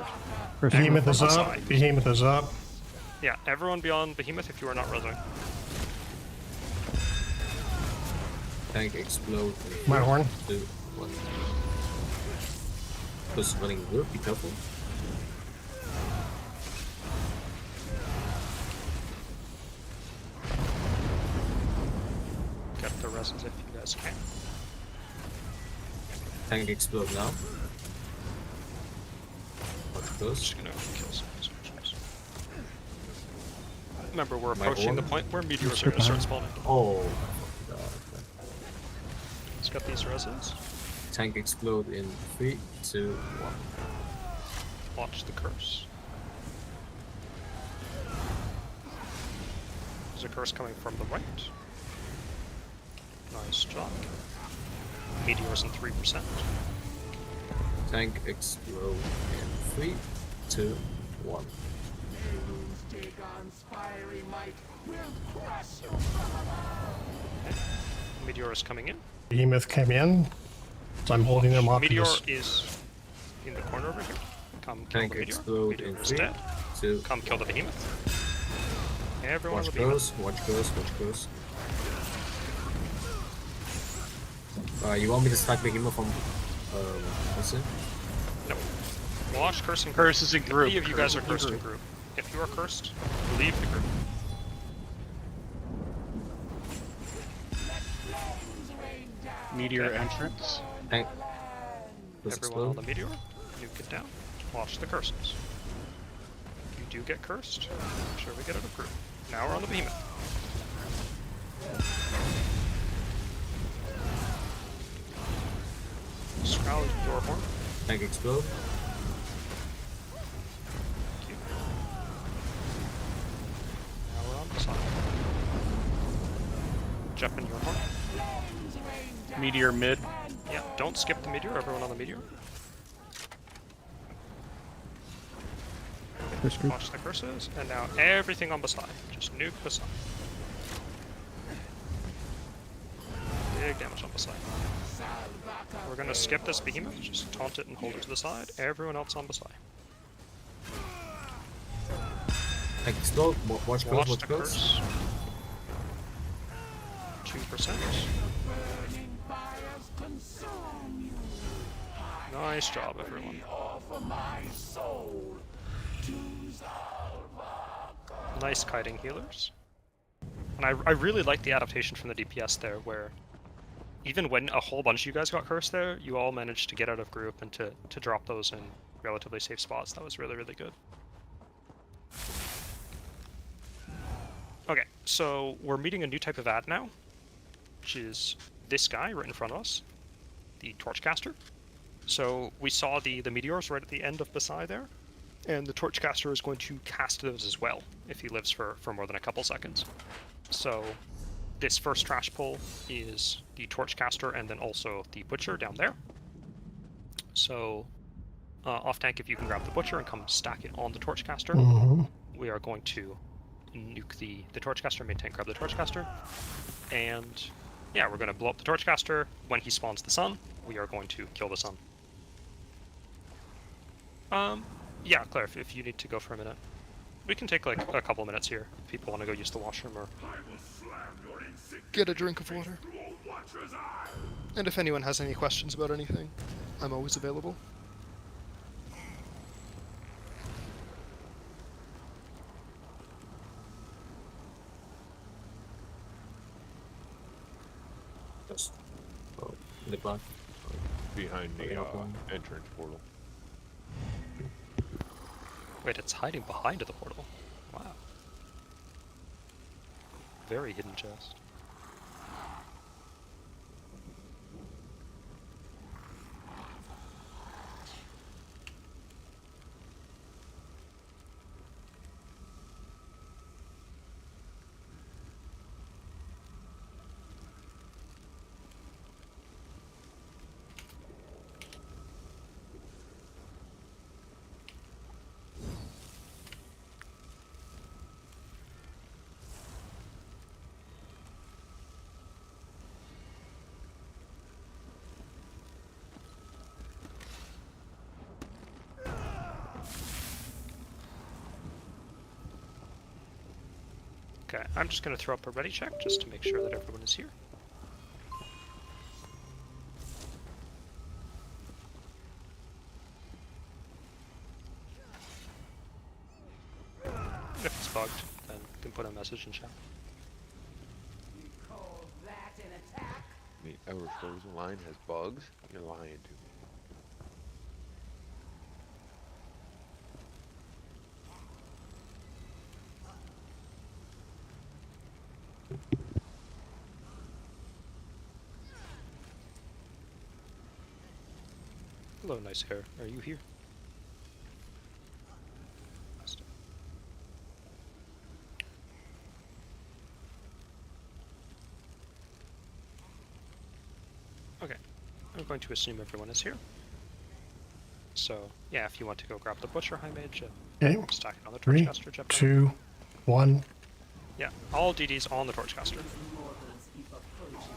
First Behemoth is on up. side. Behemoth is up. Yeah, everyone beyond Behemoth if you are not resing. Tank explode in My 3, horn. 2, 1. Person running group, be careful. Get the reses if you guys can. Tank explode now. Watch close. Just gonna kill some soldiers. Remember, we're My approaching the horn. point where meteors are gonna start spawning. Oh, God. Let's get these reses. Tank explode in 3, 2, 1. Watch the curse. There's a curse coming from the right. Nice job. Meteors in 3%. Tank explode in 3, 2, 1. Meteor is coming in. Behemoth came in. So I'm holding them off to Meteor this. is in the corner over here. Come kill Tank the meteor. explode Meteor in is 3, dead. 2, Come kill the behemoth. Everyone on watch the behemoth. close, watch close, watch close. You want me to stack Behemoth from, what's it? No. Watch curse and Curse is in group. Three of you guys are Curse is cursed in group. If you are cursed, leave the group. Meteor Okay. entrance. Tank. Close Everyone on explode. the meteor, nuke it down. Watch the curses. If you do get cursed, make sure we get out of group. Now we're on the behemoth. Scrowl your horn. Tank explode. Thank you. Now we're on the side. Jump in your horn. Meteor mid. Yeah, don't skip the meteor, everyone on the meteor. First group. Watch the curses, and now everything on beside. Just nuke beside. Big damage on beside. We're gonna skip this behemoth, just taunt it and hold it to the side. Everyone else on Basai. Like, slow, watch close, Watch watch the close. curse. 2%. Nice job, everyone. Nice kiting healers. And I really like the adaptation from the DPS there, where even when a whole bunch of you guys got cursed there, you all managed to get out of group and to drop those in relatively safe spots. That was really, really good. Okay, so we're meeting a new type of ad now, which is this guy right in front of us, the Torchcaster. So we saw the meteors right at the end of Basai there, and the Torchcaster is going to cast those as well if he lives for more than a couple seconds. So this first trash pull is the Torchcaster and then also the Butcher down there. So off tank, if you can grab the Butcher and come stack it on the Torchcaster, we are going to nuke the Torchcaster, main tank grab the Torchcaster, and yeah, we're going to blow up the Torchcaster. When he spawns the sun, we are going to kill the sun. Yeah, Claire, if you need to go for a minute. We can take like a couple minutes here if people want to go use the washroom or get a drink of water. And if anyone has any questions about anything, I'm always available. Just the block. Behind the entrance portal. Wait, it's hiding behind the portal. Wow. Very hidden chest. Okay, I'm just going to throw up a ready check just to make sure that everyone is here. If it's bugged, then you can put a message in chat. The Outer Frozen line has bugs? You're lying to me. Hello, nice hair. Are you here? Okay, I'm going to assume everyone is here. So, yeah, if you want to go grab the Butcher High Mage, Okay. stack it on the 3, Torchcaster, Jeff. 2, 1. Yeah, all DDs on the Torchcaster.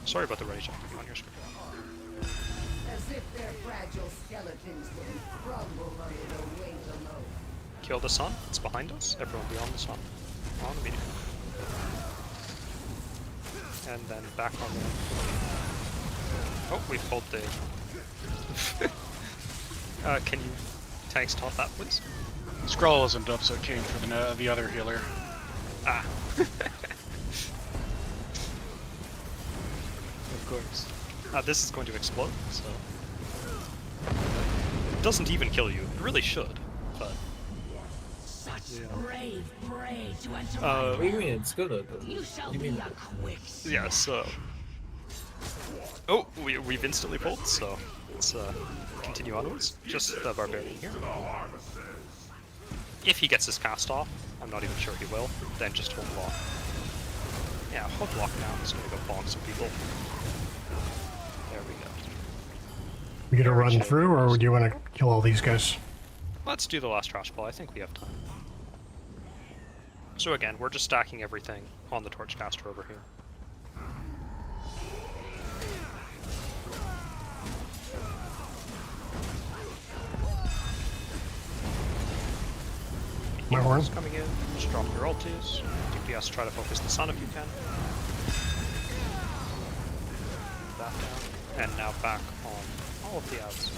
Sorry about the ready check on your screen. As if their fragile skeletons would crumble under the weight alone. Kill the sun. It's behind us. Everyone beyond the sun. On the meteor. And then back on the... Oh, we pulled the... can you tanks taunt that, please? Skrull isn't up, so it came for the other healer. Ah. Of course. This is going to explode, so... It doesn't even kill you. It really should, but... Such brave prey to enter What do you mean? It's good though. You shall You be mean a quick Yeah, so... Oh, we've instantly pulled, so let's continue onwards. Just the Barbarian here. If he gets his cast off, I'm not even sure he will, then just hold lock. Yeah, hold lock now. He's gonna go bonk some people. There we go. We gonna run through, or do you want to kill all these guys? Let's do the last trash ball. I think we have time. So again, we're just stacking everything on the Torchcaster over here. my horn. Healers coming in, just drop your ultis. DPS, try to focus the sun if you can. That down. And now back on all of the ads.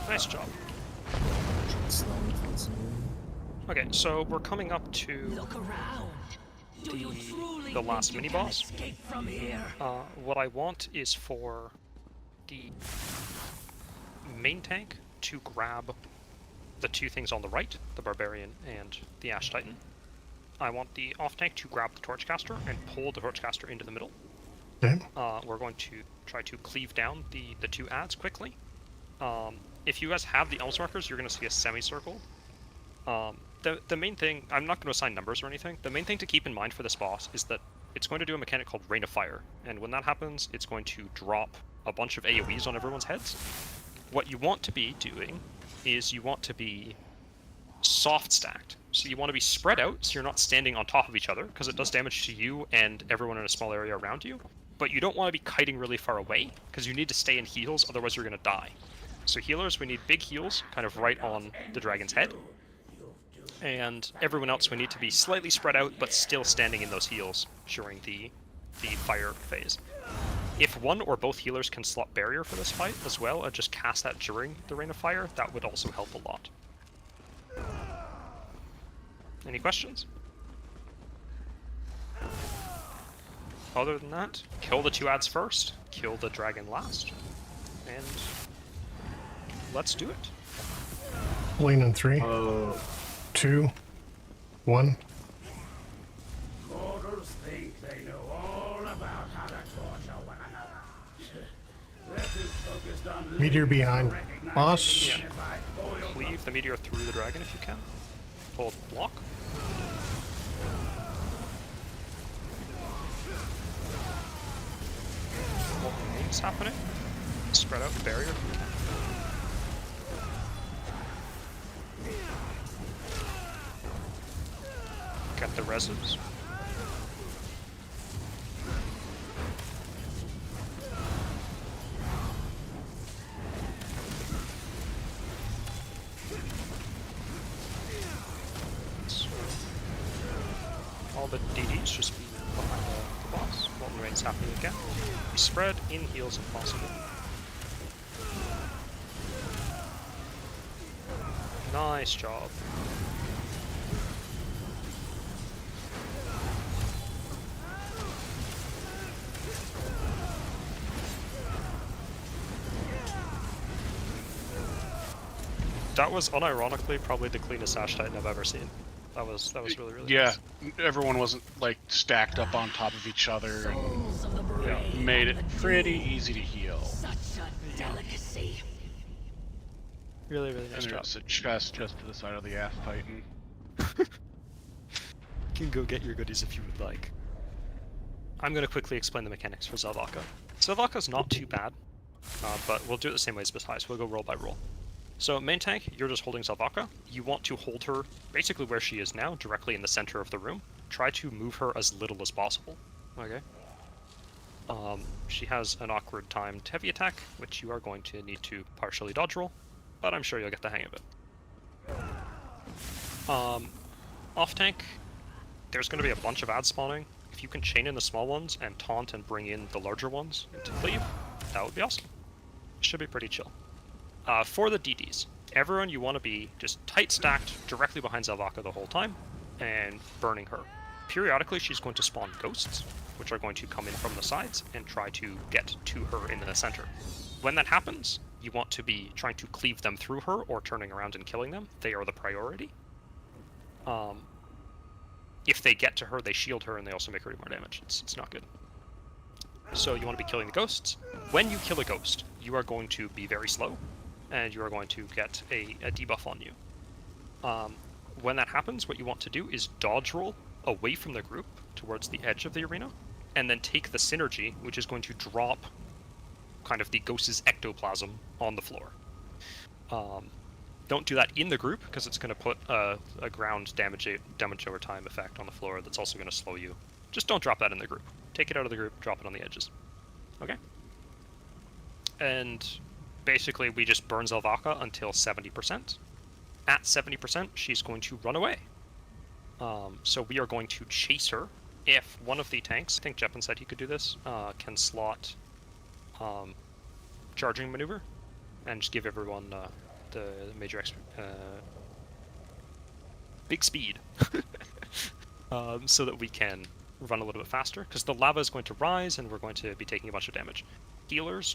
Nice job. Okay, so we're coming up to the last mini boss. What I want is for the main tank to grab the two things on the right, the Barbarian and the Ash Titan. I want the off tank to grab the Torchcaster and pull the Torchcaster into the middle. Okay. We're going to try to cleave down the two ads quickly. If you guys have the Elms markers, you're going to see a semicircle. The main thing, I'm not going to assign numbers or anything, the main thing to keep in mind for this boss is that it's going to do a mechanic called Rain of Fire, and when that happens, it's going to drop a bunch of AoEs on everyone's heads. What you want to be doing is you want to be soft stacked. So you want to be spread out, so you're not standing on top of each other, because it does damage to you and everyone in a small area around you. But you don't want to be kiting really far away, because you need to stay in heals, otherwise you're going to die. So healers, we need big heals, kind of right on the dragon's head. And everyone else, we need to be slightly spread out, but still standing in those heals during the fire phase. If one or both healers can slot barrier for this fight as well, and just cast that during the Rain of Fire, that would also help a lot. Any questions? Other than that, kill the two ads first, kill the dragon last, and let's do it. Pulling in 3, 2, 1. Mortals think they know all about how to torture one another. They're too focused on Meteor behind. Boss. Yeah. Cleave the meteor through the dragon if you can. Hold block. What's happening? Spread out the barrier if you can. Get the reses. All the DDs just be behind the boss. Molten Rain's happening again. Be spread in heals if possible. Nice job. That was unironically probably the cleanest Ash Titan I've ever seen. That was really Yeah, nice. everyone wasn't like stacked up on top of each other and Yeah. made it pretty easy to heal. Such a delicacy. Really nice And job. there's a chest just to the side of the Ass Titan. You can go get your goodies if you would like. I'm going to quickly explain the mechanics for Zelvaka. Zelvaka's not too bad, but we'll do it the same way as Besides. We'll go roll by roll. So main tank, you're just holding Zelvaka. You want to hold her basically where she is now, directly in the center of the room. Try to move her as little as possible. Okay. She has an awkward timed heavy attack, which you are going to need to partially dodge roll, but I'm sure you'll get the hang of it. Off tank, there's going to be a bunch of ads spawning. If you can chain in the small ones and taunt and bring in the larger ones into cleave, that would be awesome. Should be pretty chill. For the DDs, everyone you want to be just tight stacked directly behind Zelvaka the whole time and burning her. Periodically she's going to spawn ghosts, which are going to come in from the sides and try to get to her in the center. When that happens, you want to be trying to cleave them through her or turning around and killing them. They are the priority. If they get to her, they shield her and they also make her do more damage. It's not good. So you want to be killing the ghosts. When you kill a ghost, you are going to be very slow, and you are going to get a debuff on you. When that happens, what you want to do is dodge roll away from the group towards the edge of the arena, and then take the synergy, which is going to drop kind of the ghost's ectoplasm on the floor. Don't do that in the group, because it's going to put a ground damage over time effect on the floor that's also going to slow you. Just don't drop that in the group. Take it out of the group, drop it on the edges. Okay? And basically, we just burn Zelvaka until 70%. At 70%, she's going to run away. So we are going to chase her. If one of the tanks, I think Jeppin said he could do this, can slot charging maneuver, and just give everyone the major big speed, so that we can run a little bit faster, because the lava is going to rise and we're going to be taking a bunch of damage. Healers